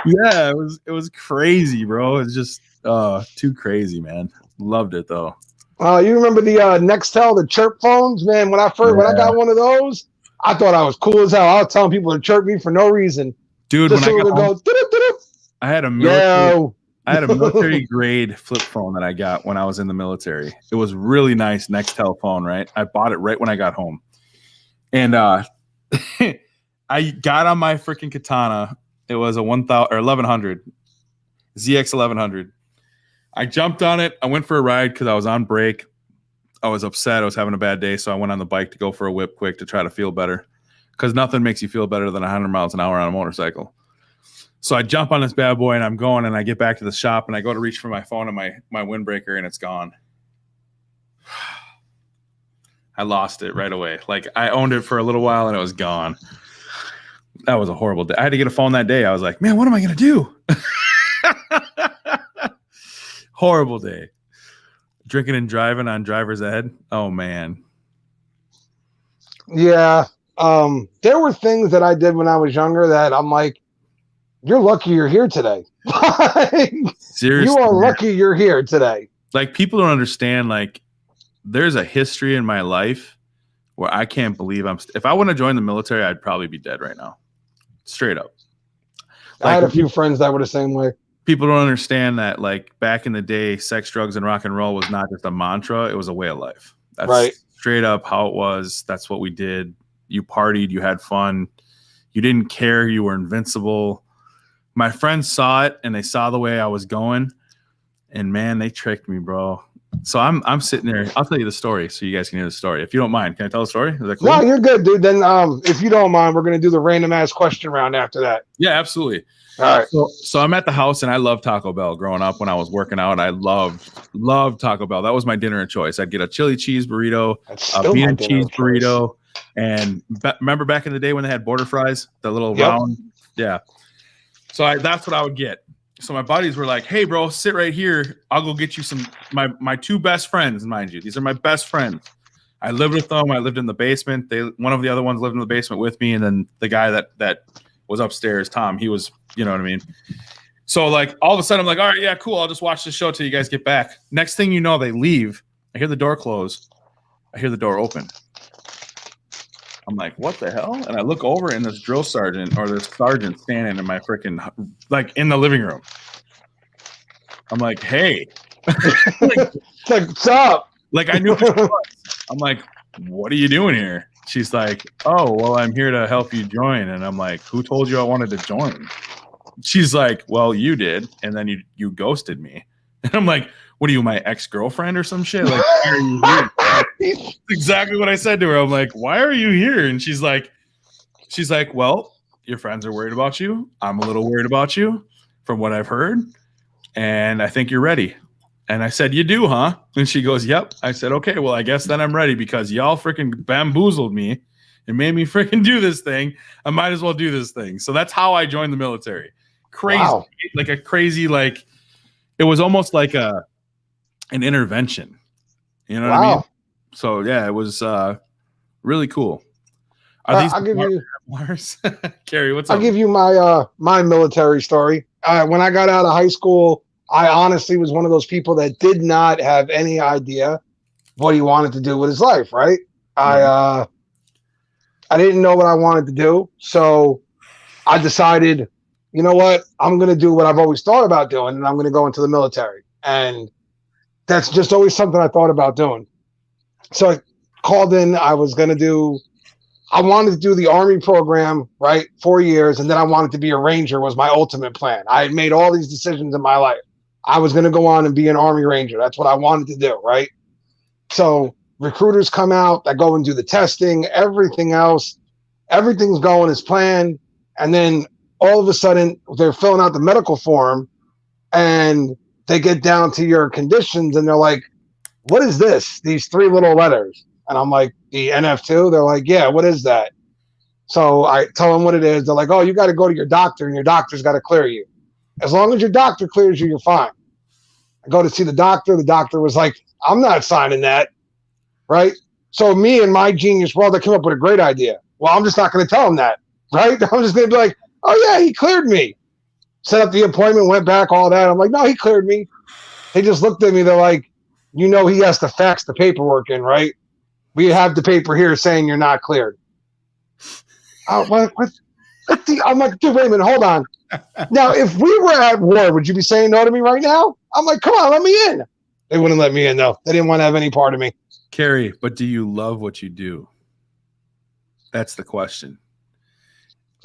Yeah, it was crazy, bro. It's just too crazy, man. Loved it though. You remember the Nextel, the chirp phones, man? When I got one of those, I thought I was cool as hell. I was telling people to chirp me for no reason. Dude, when I got home, I had a military grade flip phone that I got when I was in the military. It was really nice Nextel phone, right? I bought it right when I got home. And I got on my freaking Katana. It was a 1100 ZX 1100. I jumped on it. I went for a ride because I was on break. I was upset. I was having a bad day, so I went on the bike to go for a whip quick to try to feel better. Because nothing makes you feel better than 100 miles an hour on a motorcycle. So I jump on this bad boy and I'm going, and I get back to the shop and I go to reach for my phone and my windbreaker, and it's gone. I lost it right away. Like I owned it for a little while and it was gone. That was a horrible day. I had to get a phone that day. I was like, man, what am I going to do? Horrible day. Drinking and driving on driver's ed. Oh, man. Yeah. There were things that I did when I was younger that I'm like, you're lucky you're here today. Seriously. You are lucky you're here today. Like, people don't understand, like, there's a history in my life where I can't believe if I wouldn't have joined the military, I'd probably be dead right now. Straight up. I had a few friends that were the same way. People don't understand that, like, back in the day, sex, drugs, and rock and roll was not just a mantra; it was a way of life. That's right. Straight up how it was. That's what we did. You partied, you had fun, you didn't care, you were invincible. My friends saw it, and they saw the way I was going, and man, they tricked me, bro. So I'm sitting there. I'll tell you the story so you guys can hear the story. If you don't mind, can I tell the story? Is that cool? No, you're good, dude. Then if you don't mind, we're going to do the random ass question round after that. Yeah, absolutely. All right. So I'm at the house, and I loved Taco Bell growing up. When I was working out, I loved Taco Bell. That was my dinner of choice. I'd get a chili cheese burrito, a bean and cheese burrito, and remember back in the day when they had border fries, the little round? Yeah. So that's what I would get. So my buddies were like, "Hey, bro, sit right here. I'll go get you some." My two best friends, mind you, these are my best friends. I lived with them. I lived in the basement. One of the other ones lived in the basement with me, and then the guy that was upstairs, Tom, he was, you know what I mean? So like all of a sudden I'm like, all right, yeah, cool. I'll just watch the show till you guys get back. Next thing you know, they leave. I hear the door close. I hear the door open. I'm like, what the hell? And I look over, and this drill sergeant or this sergeant standing in my freaking, like, in the living room. I'm like, hey. Like, what's up? Like, I knew who she was. I'm like, what are you doing here? She's like, oh, well, I'm here to help you join. And I'm like, who told you I wanted to join? She's like, well, you did. And then you ghosted me. And I'm like, what are you, my ex-girlfriend or some shit? Like, why are you here? That's exactly what I said to her. I'm like, why are you here? And she's like, well, your friends are worried about you. I'm a little worried about you from what I've heard. And I think you're ready. And I said, you do, huh? And she goes, yep. I said, okay, well, I guess then I'm ready because y'all freaking bamboozled me and made me freaking do this thing. I might as well do this thing. So that's how I joined the military. Crazy. Wow. Like a crazy, like, it was almost like an intervention. You know what I mean? So, yeah, it was really cool. I'll give you Mars? Carrie, what's up? I'll give you my military story. When I got out of high school, I honestly was one of those people that did not have any idea what he wanted to do with his life, right? I didn't know what I wanted to do. So I decided, you know what? I'm going to do what I've always thought about doing, and I'm going to go into the military. And that's just always something I thought about doing. So I called in. I wanted to do the Army program, right? 4 years. And then I wanted to be a Ranger was my ultimate plan. I had made all these decisions in my life. I was going to go on and be an Army Ranger. That's what I wanted to do, right? So recruiters come out, that go and do the testing, everything else. Everything's going as planned. And then all of a sudden, they're filling out the medical form, and they get down to your conditions, and they're like, what is this? These 3 little letters. And I'm like, the NF2? They're like, yeah, what is that? So I tell them what it is. They're like, oh, you got to go to your doctor, and your doctor's got to clear you. As long as your doctor clears you, you're fine. I go to see the doctor. The doctor was like, I'm not signing that, right? So me and my genius world, I came up with a great idea. Well, I'm just not going to tell him that, right? I'm just going to be like, oh, yeah, he cleared me. Set up the appointment, went back, all that. I'm like, no, he cleared me. They just looked at me. They're like, you know he has to fax the paperwork in, right? We have the paper here saying you're not cleared. Oh, what? I'm like, dude, wait a minute, hold on. Now, if we were at war, would you be saying no to me right now? I'm like, come on, let me in. They wouldn't let me in, though. They didn't want to have any part of me. Carrie, but do you love what you do? That's the question.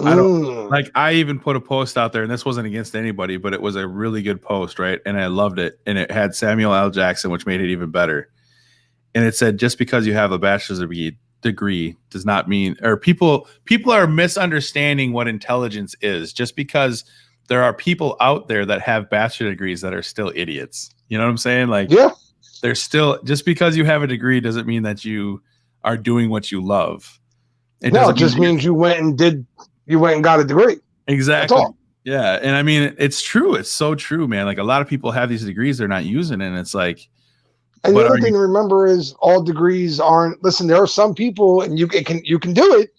I don't like. I even put a post out there, and this wasn't against anybody, but it was a really good post, right? And I loved it, and it had Samuel L. Jackson, which made it even better. And it said, just because you have a bachelor's degree does not mean, or people are misunderstanding what intelligence is. Just because there are people out there that have bachelor degrees that are still idiots. You know what I'm saying? Like, yeah, they're still, just because you have a degree doesn't mean that you are doing what you love. It just means you went and got a degree. Exactly. Yeah. And I mean, it's true. It's so true, man. Like, a lot of people have these degrees they're not using, and it's like, and the other thing to remember is all degrees aren't, listen, there are some people, and you can do it.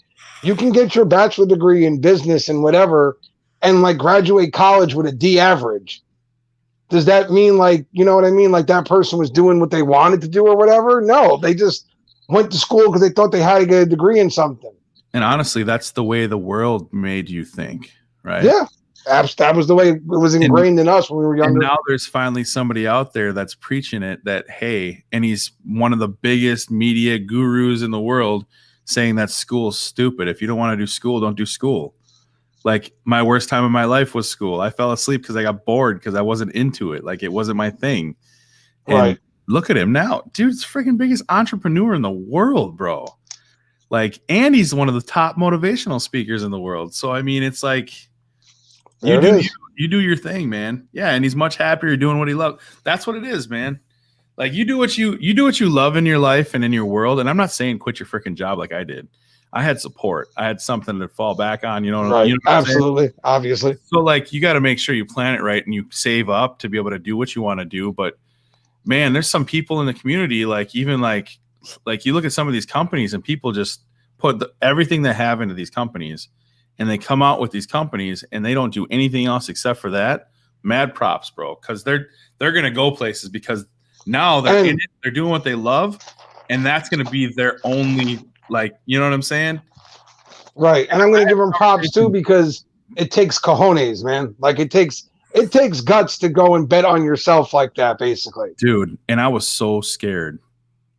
You can get your bachelor degree in business and whatever, and like graduate college with a D average. Does that mean, like, you know what I mean? Like that person was doing what they wanted to do or whatever? No, they just went to school because they thought they had to get a degree in something. And honestly, that's the way the world made you think, right? Yeah. That was the way it was ingrained in us when we were younger. And now there's finally somebody out there that's preaching it that, hey, and he's one of the biggest media gurus in the world saying that school's stupid. If you don't want to do school, don't do school. Like, my worst time of my life was school. I fell asleep because I got bored because I wasn't into it. Like, it wasn't my thing. And Right. look at him now. Dude's freaking biggest entrepreneur in the world, bro. Like, and he's one of the top motivational speakers in the world. So, I mean, it's like, you do your thing, man. Yeah, and he's much happier doing what he loves. That's what it is, man. Like, you do what you love in your life and in your world. And I'm not saying quit your freaking job like I did. I had support. I had something to fall back on. You know, Right. you know what I'm saying? Absolutely. Obviously. So, like, you got to make sure you plan it right and you save up to be able to do what you want to do. But man, there's some people in the community, like, even like you look at some of these companies and people just put everything they have into these companies, and they come out with these companies and they don't do anything else except for that. Mad props, bro, because they're gonna go places because now they're in it, they're doing what they love, and that's gonna be their only, like, you know what I'm saying? Right. And I'm gonna give them props too, because it takes cojones, man. Like, it takes guts to go and bet on yourself like that, basically. Dude, and I was so scared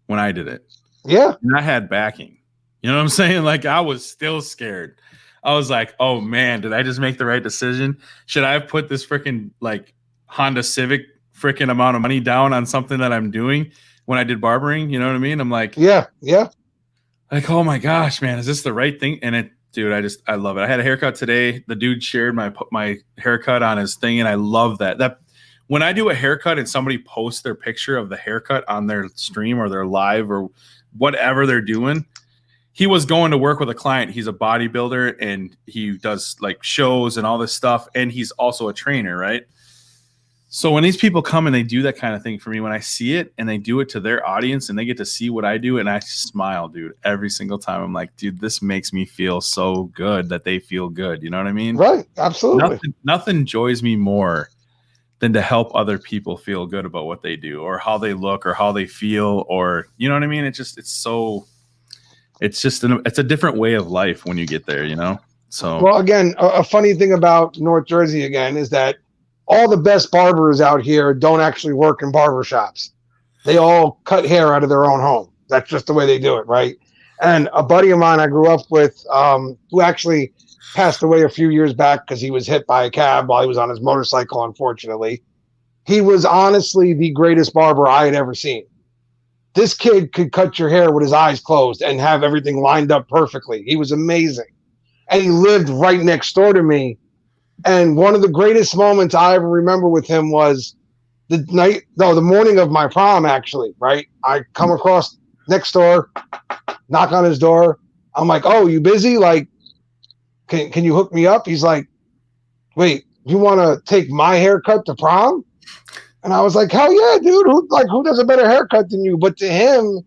when I did it. Yeah. And I had backing. You know what I'm saying? Like, I was still scared. I was like, oh man, did I just make the right decision? Should I have put this freaking, like, Honda Civic freaking amount of money down on something that I'm doing when I did barbering? You know what I mean? I'm like, yeah. like, oh my gosh, man, is this the right thing? And dude, I love it. I had a haircut today. The dude shared my haircut on his thing, and I love that. When I do a haircut and somebody posts their picture of the haircut on their stream or their live or whatever they're doing. He was going to work with a client. He's a bodybuilder and he does like shows and all this stuff. And he's also a trainer, right? So when these people come and they do that kind of thing for me, when I see it and they do it to their audience and they get to see what I do, and I smile, dude, every single time. I'm like, dude, this makes me feel so good that they feel good. You know what I mean? Right. Absolutely. Nothing joys me more than to help other people feel good about what they do or how they look or how they feel, or, you know what I mean? It's a different way of life when you get there, you know? So, well, again, a funny thing about North Jersey again is that all the best barbers out here don't actually work in barbershops. They all cut hair out of their own home. That's just the way they do it, right? And a buddy of mine I grew up with, who actually passed away a few years back because he was hit by a cab while he was on his motorcycle, unfortunately. He was honestly the greatest barber I had ever seen. This kid could cut your hair with his eyes closed and have everything lined up perfectly. He was amazing. And he lived right next door to me. And one of the greatest moments I ever remember with him was the morning of my prom, actually, right? I come across next door, knock on his door. I'm like, oh, you busy? Like, can you hook me up? He's like, wait, you want to take my haircut to prom? And I was like, hell yeah, dude. Who does a better haircut than you? But to him,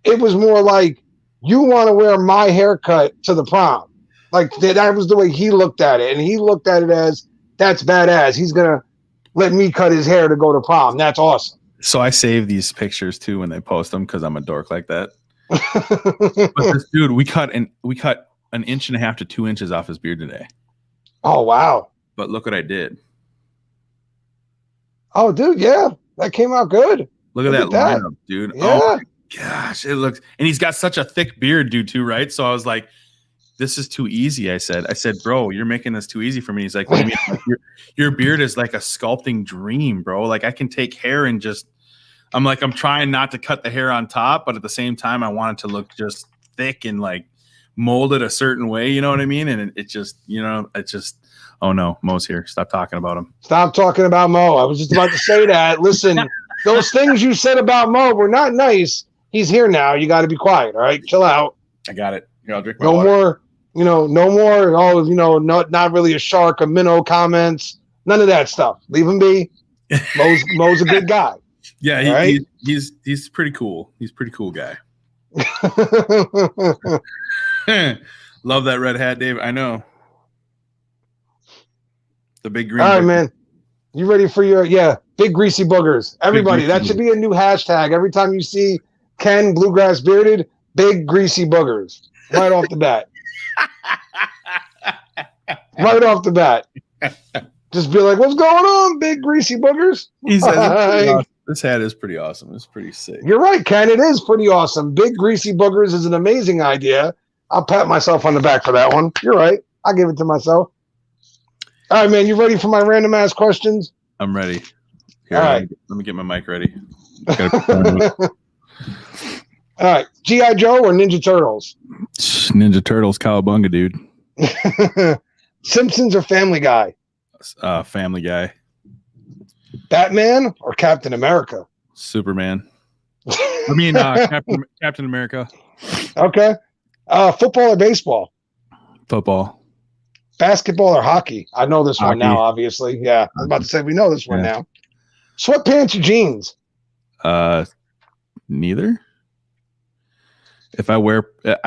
it was more like, you want to wear my haircut to the prom. Like, that was the way he looked at it. And he looked at it as, that's badass. He's going to let me cut his hair to go to prom. That's awesome. So I save these pictures too when they post them because I'm a dork like that. But this dude, we cut an 1.5 inches to 2 inches off his beard today. Oh, wow. But look what I did. Oh, dude, yeah. That came out good. Look at that lineup, dude. Yeah. Oh, my gosh. It looks, and he's got such a thick beard, dude, too, right? So I was like, this is too easy. I said, bro, you're making this too easy for me. He's like, what do you mean? Like, your beard is like a sculpting dream, bro. Like, I can take hair and just, I'm trying not to cut the hair on top, but at the same time, I want it to look just thick and like molded a certain way. You know what I mean? And it just, oh no, Mo's here. Stop talking about him. Stop talking about Mo. I was just about to say that. Listen, those things you said about Mo were not nice. He's here now. You got to be quiet. All right. Chill out. I got it. Here, I'll drink my water. No more. Oh, not really a shark, a minnow comments. None of that stuff. Leave him be. Mo's a good guy. Yeah. He's pretty cool. He's a pretty cool guy. Love that red hat, Dave. I know. The big green. All right, man. You ready for your big greasy boogers? Everybody, that should be a new hashtag. Every time you see Ken Bluegrass bearded, big greasy boogers. Right off the bat. Right off the bat. Just be like, "What's going on, big greasy boogers?" He says, "This hat is pretty awesome. It's pretty sick." You're right, Ken. It is pretty awesome. Big greasy boogers is an amazing idea. I'll pat myself on the back for that one. You're right. I'll give it to myself. All right, man. You ready for my random ass questions? I'm ready. Here, All right. Let me get my mic ready. All right. G.I. Joe or Ninja Turtles? Ninja Turtles, cowabunga, dude. Simpsons or Family Guy? Family Guy. Batman or Captain America? Superman. I mean, Captain America. Okay. Football or baseball? Football. Basketball or hockey? I know this one Hockey. now, obviously. Yeah, I was about to say we know this one now. Sweatpants or jeans? Neither. If I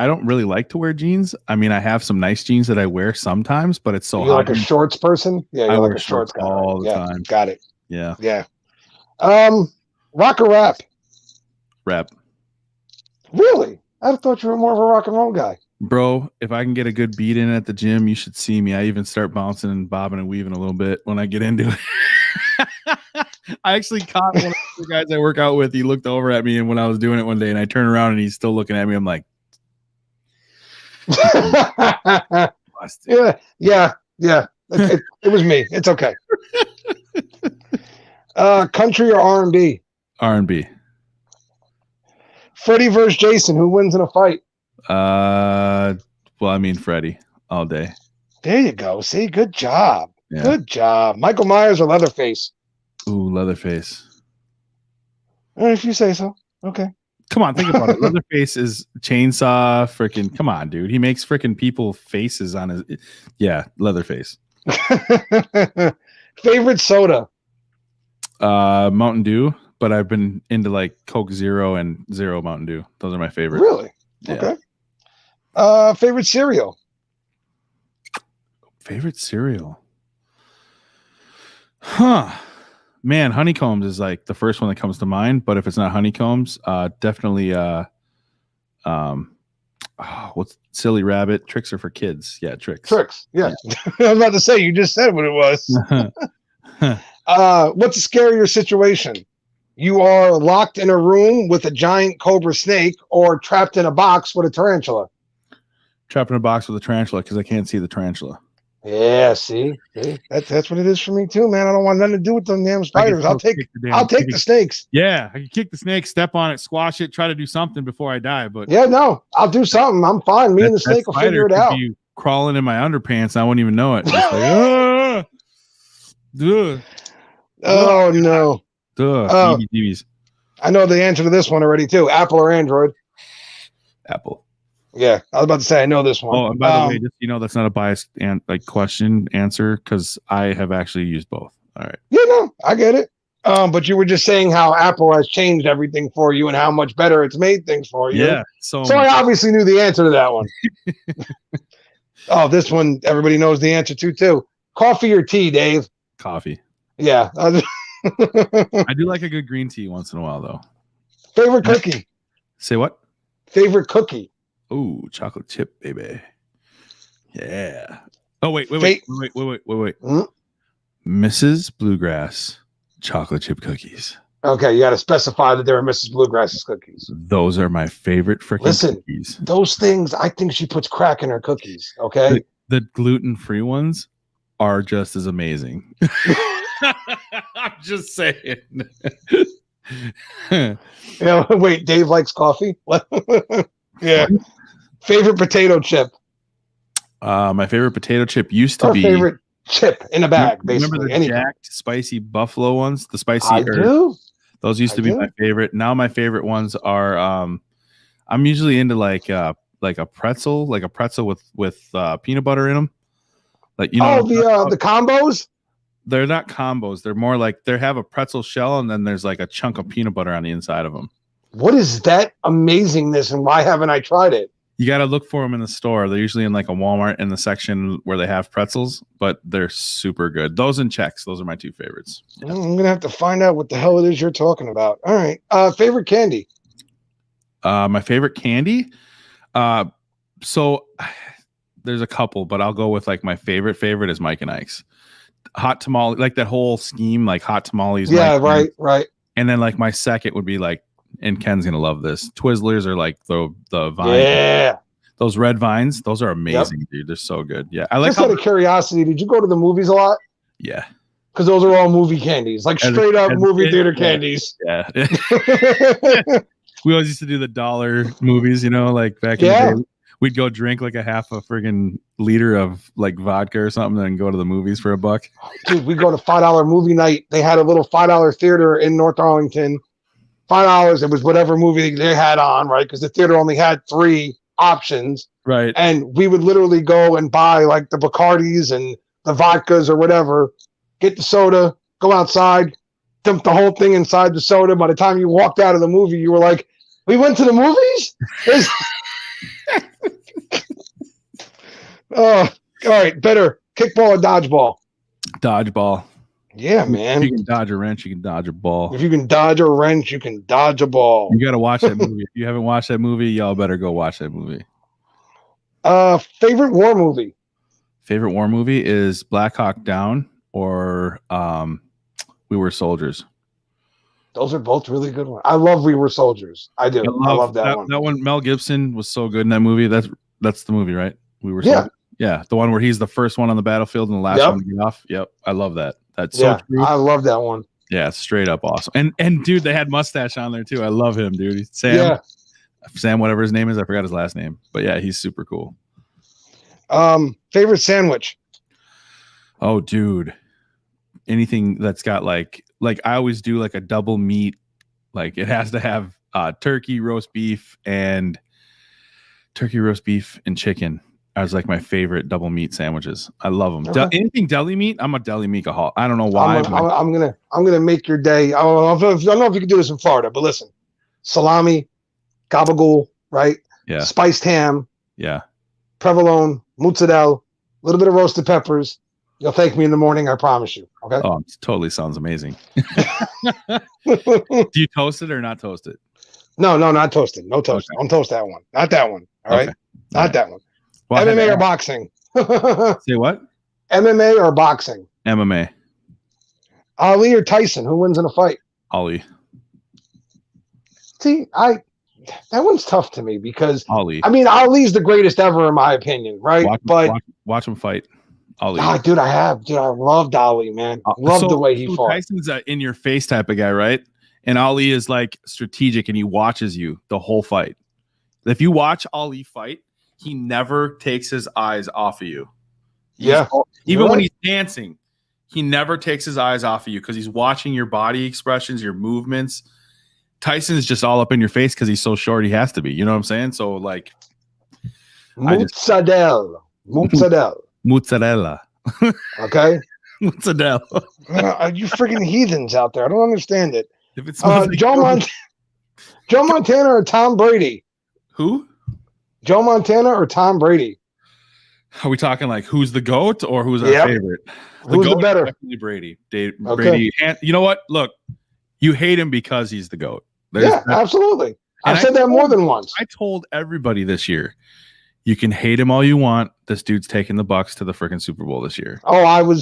don't really like to wear jeans. I mean, I have some nice jeans that I wear sometimes, but it's so You're hot. like a shorts person? Yeah, you're like a shorts guy. all the yeah, time. Got it. Yeah. Yeah. Rock or rap? Rap. Really? I thought you were more of a rock and roll guy. Bro, if I can get a good beat in at the gym, you should see me. I even start bouncing and bobbing and weaving a little bit when I get into it. I actually caught one of the guys I work out with. He looked over at me, and when I was doing it one day, and I turned around and he's still looking at me. I'm like, yeah. It was me. It's okay. Country or R&B? R&B. Freddie versus Jason. Who wins in a fight? Well, I mean, Freddie all day. There you go. See, good job. Yeah. Good job. Michael Myers or Leatherface? Ooh, Leatherface. If you say so. Okay. Come on, think about it. Leatherface is chainsaw freaking. Come on, dude. He makes freaking people faces on his. Yeah, Leatherface. Favorite soda? Mountain Dew, but I've been into like Coke Zero and Zero Mountain Dew. Those are my favorite. Really? Yeah. Okay. Favorite cereal? Favorite cereal? Huh. Man, honeycombs is like the first one that comes to mind, but if it's not honeycombs, definitely what's Silly Rabbit? Tricks are for kids. Yeah, Tricks. Tricks. Yeah. I was about to say, you just said what it was. What's a scarier situation? You are locked in a room with a giant cobra snake or trapped in a box with a tarantula? Trapped in a box with a tarantula because I can't see the tarantula. Yeah, see? That's what it is for me too, man. I don't want nothing to do with them damn spiders. I'll take the snakes. Yeah, I can kick the snake, step on it, squash it, try to do something before I die. But yeah, no, I'll do something. I'm fine. Me and the snake will figure it out. Be crawling in my underpants, I wouldn't even know it. Like, oh no. DVDs. I know the answer to this one already too. Apple or Android? Apple. Yeah, I was about to say I know this one. Oh, and by the way, just that's not a biased question answer because I have actually used both. All right. Yeah, no, I get it. But you were just saying how Apple has changed everything for you and how much better it's made things for you. Yeah. So I obviously knew the answer to that one. Oh, this one everybody knows the answer to too. Coffee or tea, Dave? Coffee. Yeah. I do like a good green tea once in a while, though. Favorite cookie? Say what? Favorite cookie? Ooh, chocolate chip, baby. Yeah. Oh, wait. Mrs. Bluegrass chocolate chip cookies. Okay, you got to specify that they're Mrs. Bluegrass's cookies. Those are my favorite freaking cookies. Those things, I think she puts crack in her cookies, okay? The gluten-free ones are just as amazing. I'm just saying. Yeah, wait, Dave likes coffee? Yeah. Favorite potato chip? My favorite potato chip used to be favorite chip in a bag, basically. Remember the Jacked spicy buffalo ones? The spicy I do. Those used to be my favorite. Now my favorite ones are I'm usually into like a pretzel with peanut butter in them. Like the combos? They're not combos. They're more like they have a pretzel shell and then there's like a chunk of peanut butter on the inside of them. What is that amazingness and why haven't I tried it? You got to look for them in the store. They're usually in like a Walmart in the section where they have pretzels, but they're super good. Those and Chex. Those are my two favorites. Yeah. I'm going to have to find out what the hell it is you're talking about. All right. Favorite candy? My favorite candy? So there's a couple, but I'll go with like my favorite is Mike and Ike's. hot tamale, like that whole scheme, like hot tamales. Yeah, right. And then like my second would be like, and Ken's gonna love this. Twizzlers are like the vine. Yeah. Those red vines, those are amazing, dude. They're so good. Yeah, I like. Just out of curiosity, did you go to the movies a lot? Yeah, because those are all movie candies, like straight up movie theater candies. Yeah. We always used to do the $1 movies, like back in the day. We'd go drink like a half a friggin' liter of like vodka or something, and go to the movies for $1. Dude, we go to $5 movie night. They had a little $5 theater in North Arlington. $5. It was whatever movie they had on, right? Because the theater only had 3 options, right? And we would literally go and buy like the Bacardis and the vodkas or whatever, get the soda, go outside, dump the whole thing inside the soda. By the time you walked out of the movie, you were like, "We went to the movies." All right, better kickball or dodgeball? Dodgeball. Yeah, man. If you can dodge a wrench, you can dodge a ball. If you can dodge a wrench, you can dodge a ball. You got to watch that movie. If you haven't watched that movie, y'all better go watch that movie. Favorite war movie? Favorite war movie is Black Hawk Down or We Were Soldiers. Those are both really good ones. I love We Were Soldiers. I do. I love that one. That one, Mel Gibson was so good in that movie. That's the movie, right? We Were Soldiers. Yeah, the one where he's the first one on the battlefield and the last one to get off. Yep, I love that. That's so true. I love that one. Yeah, straight up awesome. And dude, they had mustache on there too. I love him, dude. Sam, whatever his name is, I forgot his last name, but yeah, he's super cool. Favorite sandwich? Oh, dude, anything that's got like I always do like a double meat. Like it has to have turkey, roast beef, and chicken. As like my favorite double meat sandwiches. I love them. Okay. Anything deli meat, I'm a deli meat-aholic. I don't know why. I'm gonna make your day. I don't know if you can do this in Florida, but listen, salami, gabagool, right? Yeah. Spiced ham. Yeah. Provolone, mozzarella, a little bit of roasted peppers. You'll thank me in the morning, I promise you. Okay. Oh, it totally sounds amazing. Do you toast it or not toast it? No, not toasted. No toast. Okay. Don't toast that one. Not that one. All right. Not that one. Well, MMA or boxing? Say what? MMA or boxing? MMA. Ali or Tyson? Who wins in a fight? Ali. See, that one's tough to me because Ali. I mean, Ali's the greatest ever in my opinion, right? Watch him fight. Ali. Dude, I have. Dude, I loved Ali, man. Loved the way he fought. Tyson's an in your face type of guy, right? And Ali is like strategic, and he watches you the whole fight. If you watch Ali fight, he never takes his eyes off of you. Even when he's dancing, he never takes his eyes off of you because he's watching your body expressions, your movements. Tyson's just all up in your face because he's so short. He has to be. You know what I'm saying? So like, mozzarella. Okay. Mozzarella. You freaking heathens out there. I don't understand it. If it's Joe Montana or Tom Brady? Who? Joe Montana or Tom Brady? Are we talking like who's the GOAT or who's our favorite? Who's the better? Definitely Brady. Brady. And you know what? Look, you hate him because he's the GOAT. Absolutely. I've said that more than once. I told everybody this year, you can hate him all you want. This dude's taking the Bucs to the freaking Super Bowl this year. Oh, I would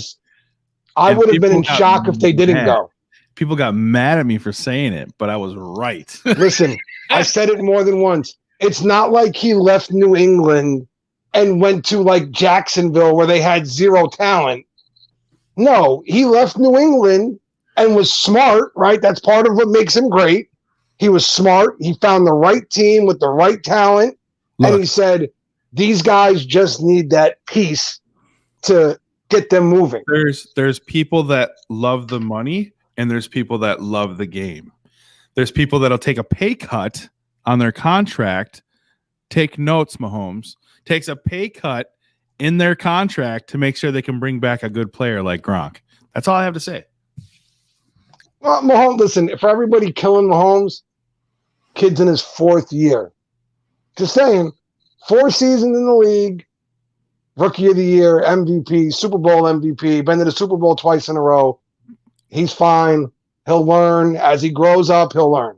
have been in shock if they didn't go. People got mad at me for saying it, but I was right. Listen, I said it more than once. It's not like he left New England and went to like Jacksonville where they had zero talent. No, he left New England and was smart, right? That's part of what makes him great. He was smart. He found the right team with the right talent. And he said, these guys just need that piece to get them moving. There's people that love the money and there's people that love the game. There's people that'll take a pay cut on their contract. Take notes, Mahomes takes a pay cut in their contract to make sure they can bring back a good player like Gronk. That's all I have to say. Well, Mahomes, listen, for everybody killing Mahomes, kid's in his 4th year. Just saying, 4 seasons in the league, Rookie of the Year, MVP, Super Bowl MVP, been to the Super Bowl twice in a row. He's fine. He'll learn. As he grows up, he'll learn.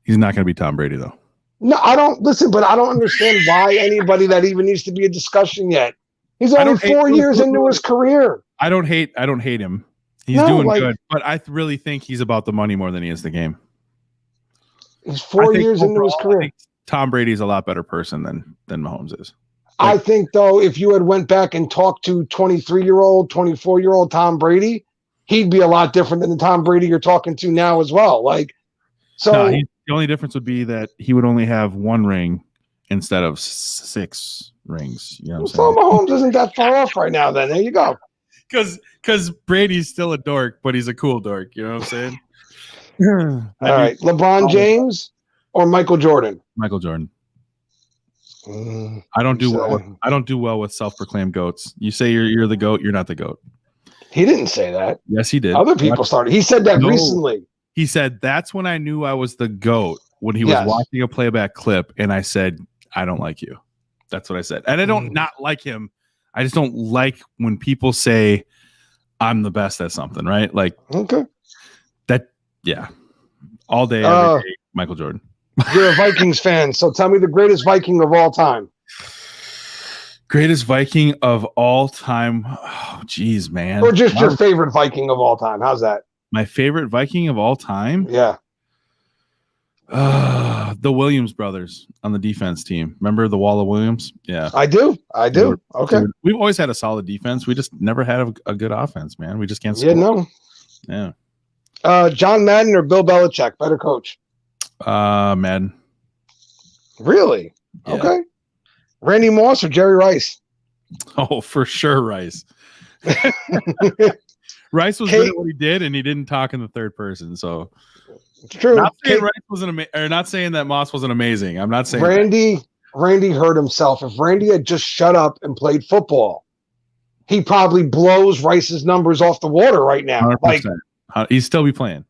He's not going to be Tom Brady, though. No, I don't listen, but I don't understand why anybody that even needs to be a discussion yet. He's only 4 years into his career. I don't hate him. He's doing good, but I really think he's about the money more than he is the game. He's 4 years into his career. Tom Brady's a lot better person than Mahomes is. I think, though, if you had went back and talked to 23-year-old, 24-year-old Tom Brady, he'd be a lot different than the Tom Brady you're talking to now as well. The only difference would be that he would only have one ring instead of 6 rings. You know what I'm saying? Mahomes isn't that far off right now. Then there you go. Because Brady's still a dork, but he's a cool dork. You know what I'm saying? All right, LeBron James or Michael Jordan? Michael Jordan. I don't do well with self-proclaimed goats. You say you're the goat, you're not the goat. He didn't say that. Yes, he did. Other people started. He said that recently. He said that's when I knew I was the GOAT, when he was watching a playback clip, and I said, I don't like you. That's what I said. And I don't not like him. I just don't like when people say I'm the best at something, right? Like, okay. All day, every day, Michael Jordan. You're a Vikings fan, so tell me the greatest Viking of all time. Greatest Viking of all time. Oh, geez, man. Or just your favorite Viking of all time. How's that? My favorite Viking of all time? Yeah. The Williams brothers on the defense team. Remember the Wall of Williams? Yeah. I do. Okay. We've always had a solid defense. We just never had a good offense, man. We just can't score. Yeah, no. Yeah. John Madden or Bill Belichick? Better coach? Madden. Really? Yeah. Okay. Randy Moss or Jerry Rice? Oh, for sure, Rice. Rice was good at what he did, and he didn't talk in the third person. So, it's true. Not saying Rice wasn't not saying that Moss wasn't amazing. I'm not saying Randy hurt himself. If Randy had just shut up and played football, he probably blows Rice's numbers off the water right now. 100%. Like he'd still be playing.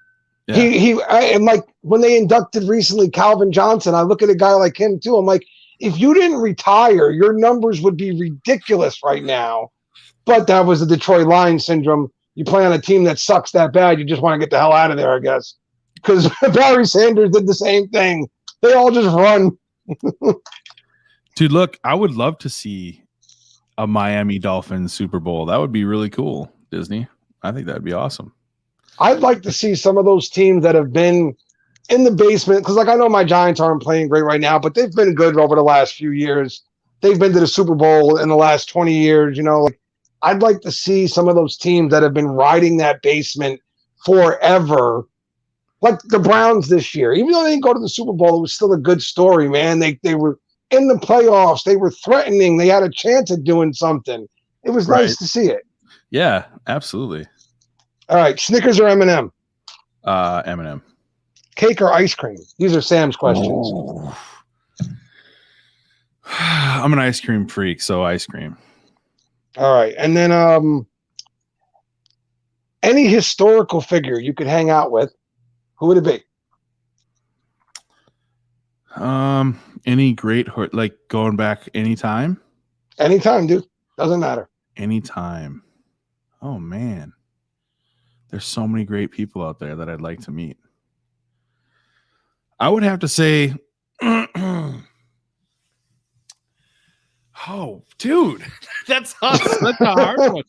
Yeah. And like when they inducted recently Calvin Johnson, I look at a guy like him too. I'm like, if you didn't retire, your numbers would be ridiculous right now. But that was the Detroit Lions syndrome. You play on a team that sucks that bad, you just want to get the hell out of there, I guess. Because Barry Sanders did the same thing. They all just run. Dude, look, I would love to see a Miami Dolphins Super Bowl. That would be really cool, Disney. I think that would be awesome. I'd like to see some of those teams that have been in the basement, because like I know my Giants aren't playing great right now, but they've been good over the last few years. They've been to the Super Bowl in the last 20 years. You know, like I'd like to see some of those teams that have been riding that basement forever, like the Browns this year. Even though they didn't go to the Super Bowl, it was still a good story, man. They were in the playoffs. They were threatening. They had a chance at doing something. It was nice to see it. Yeah, absolutely. All right, Snickers or M&M? M&M. Cake or ice cream? These are Sam's questions. Oh. I'm an ice cream freak, so ice cream. All right, and then any historical figure you could hang out with, who would it be? Any great, like going back anytime? Anytime, dude. Doesn't matter. Anytime. Oh, man. There's so many great people out there that I'd like to meet. I would have to say, oh, dude, that's a hard one.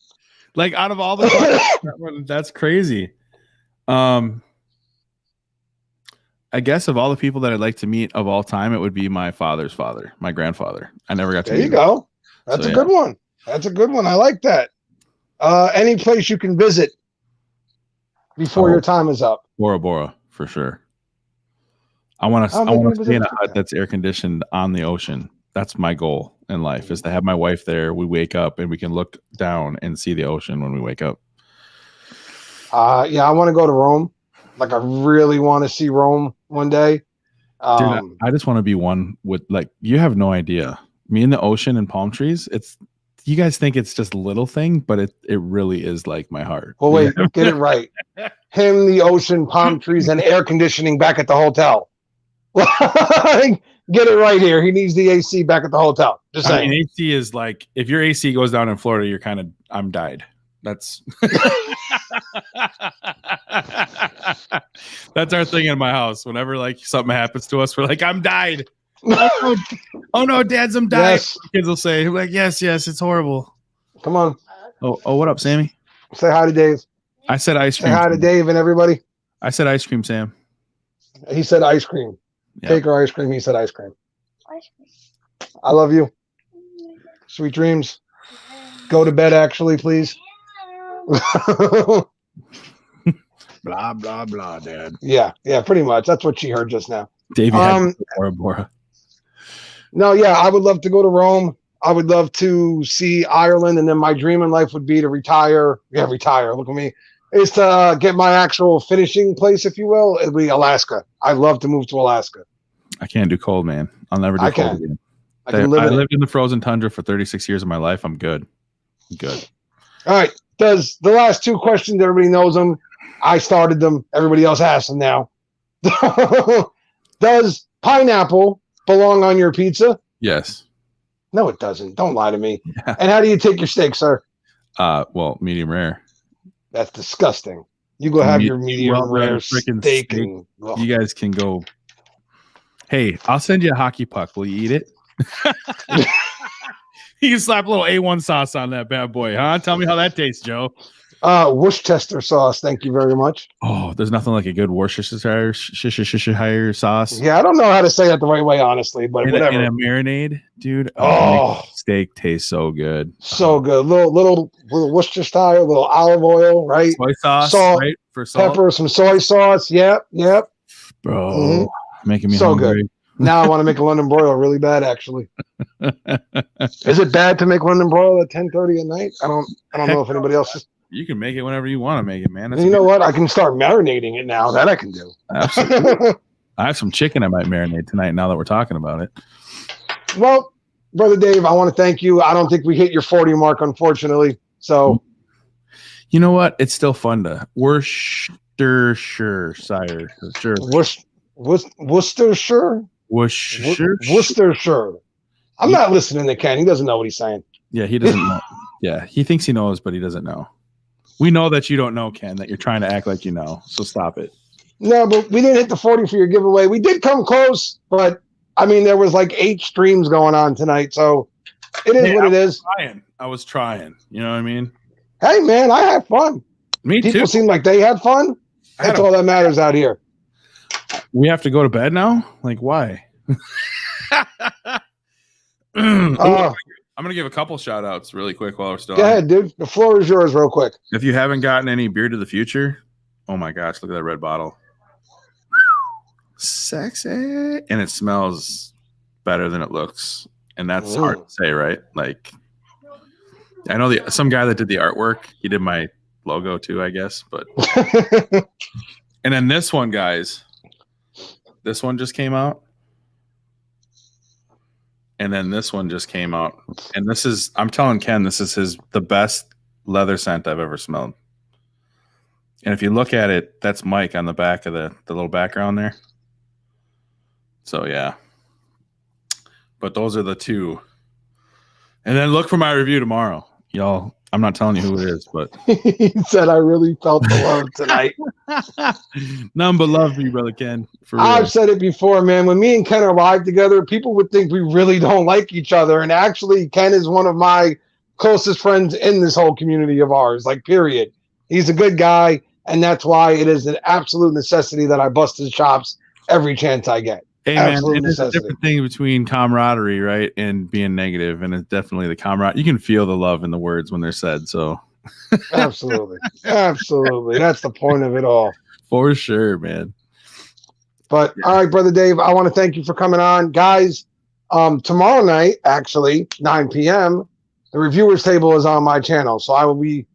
Like out of all the that's crazy. I guess of all the people that I'd like to meet of all time, it would be my father's father, my grandfather. I never got to meet him. There you go. That's a good one. That's a good one. I like that. Any place you can visit before your time is up. Bora Bora, for sure. I want to stay in a hut that's air conditioned on the ocean. That's my goal in life, is to have my wife there. We wake up and we can look down and see the ocean when we wake up. Yeah, I want to go to Rome. Like, I really want to see Rome one day. Dude, I just want to be one with, like, you have no idea. Me and the ocean and palm trees, you guys think it's just a little thing, but it really is like my heart. Well, wait, get it right. Him, the ocean, palm trees, and air conditioning back at the hotel. Get it right here. He needs the AC back at the hotel. Just saying. I mean, AC is like, if your AC goes down in Florida, you're kind of, I'm died. That's that's our thing in my house. Whenever like something happens to us, we're like, I'm died. Oh no, Dad's, I'm dying. Yes. Kids will say, like, yes, it's horrible. Come on. Oh, what up, Sammy? Say hi to Dave. I said ice Say cream. hi to Dave and everybody. I said ice cream, Sam. He said ice cream. Yep. Cake or ice cream. He said ice cream. Ice cream. I love you. Sweet dreams. Go to bed, actually, please. Blah blah blah, Dad. Yeah, pretty much. That's what she heard just now. Davey had Bora Bora. No, yeah, I would love to go to Rome. I would love to see Ireland, and then my dream in life would be to retire. Yeah, retire. Look at me. Is to get my actual finishing place, if you will. It'd be Alaska. I'd love to move to Alaska. I can't do cold, man. I'll never do cold again. I lived in the frozen tundra for 36 years of my life. I'm good. Good. All right. Does the last two questions, everybody knows them. I started them. Everybody else asks them now. Does pineapple belong on your pizza? Yes. No, it doesn't. Don't lie to me. Yeah. And how do you take your steak, sir? Well, medium rare. That's disgusting. You go have your medium rare steak. And, you guys can go. Hey, I'll send you a hockey puck. Will you eat it? You can slap a little A1 sauce on that bad boy, huh? Tell me how that tastes, Joe. Worcestershire sauce. Thank you very much. Oh, there's nothing like a good Worcestershire sauce. Yeah, I don't know how to say that the right way, honestly, but whatever. In a marinade, dude. Steak tastes so good. So good. Little Worcestershire, little olive oil, right? Soy sauce, salt, right? For salt. Pepper, some soy sauce. Yep. Bro, making me so hungry. Good. Now I want to make a London broil really bad, actually. Is it bad to make London broil at 10:30 at night? I don't know if anybody else is. You can make it whenever you want to make it, man. You know what? I can start marinating it now. That I can do. Absolutely. I have some chicken I might marinate tonight now that we're talking about it. Well, Brother Dave, I want to thank you. I don't think we hit your 40 mark, unfortunately. So, you know what? It's still fun to Worcestershire. Sure. Worcestershire? Worcestershire. I'm not listening to Ken. He doesn't know what he's saying. Yeah, he doesn't know. Yeah, he thinks he knows, but he doesn't know. We know that you don't know, Ken, that you're trying to act like you know. So stop it. No, but we didn't hit the 40 for your giveaway. We did come close, but I mean, there was like 8 streams going on tonight. So it is what it is. I was trying. You know what I mean? Hey, man, I had fun. Me too. People seem like they had fun. That's all that matters out here. We have to go to bed now? Like, why? I'm going to give a couple shout outs really quick while we're still Go ahead, dude. The floor is yours real quick. If you haven't gotten any Beer to the Future, oh my gosh, look at that red bottle. Sexy. And it smells better than it looks. And that's hard to say, right? Like, I know some guy that did the artwork, he did my logo too, I guess. But and then this one, guys, this one just came out. And then this one just came out. And this is, I'm telling Ken, this is the best leather scent I've ever smelled. And if you look at it, that's Mike on the back of the little background there. So, yeah. But those are the two. And then look for my review tomorrow. Y'all, I'm not telling you who it is, but. He said, I really felt the love tonight. None but love for you, brother Ken. For real. I've said it before, man. When me and Ken are live together, people would think we really don't like each other. And actually, Ken is one of my closest friends in this whole community of ours, like, period. He's a good guy. And that's why it is an absolute necessity that I bust his chops every chance I get. Hey, man, and there's a different thing between camaraderie, right, and being negative, and it's definitely the camaraderie. You can feel the love in the words when they're said, so. Absolutely. That's the point of it all. For sure, man. But, all right, Brother Dave, I want to thank you for coming on. Guys, tomorrow night, actually, 9 p.m., the Reviewers Table is on my channel, so I will be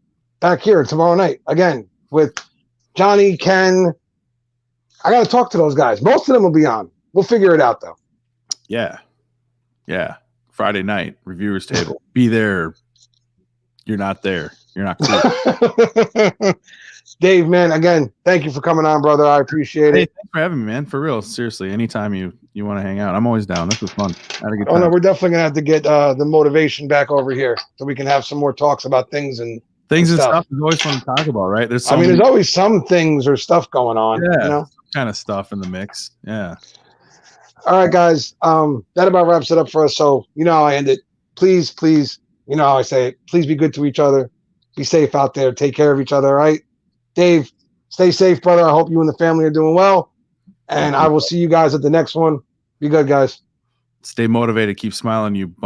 back here tomorrow night, again, with Johnny, Ken. I got to talk to those guys. Most of them will be on. We'll figure it out, though. Yeah. Friday night, Reviewers Table. Be there. You're not there. You're not cool. Dave, man, again, thank you for coming on, brother. I appreciate it. Thanks for having me, man. For real. Seriously, anytime you want to hang out, I'm always down. This was fun. I had a good time. Oh, no, we're definitely going to have to get the motivation back over here so we can have some more talks about things and stuff is always fun to talk about, right? There's always some things or stuff going on. Yeah, you know? Kind of stuff in the mix. Yeah. All right, guys. That about wraps it up for us. So, you know how I end it. Please, you know how I say it. Please be good to each other. Be safe out there. Take care of each other, all right? Dave, stay safe, brother. I hope you and the family are doing well. And I will see you guys at the next one. Be good, guys. Stay motivated. Keep smiling, you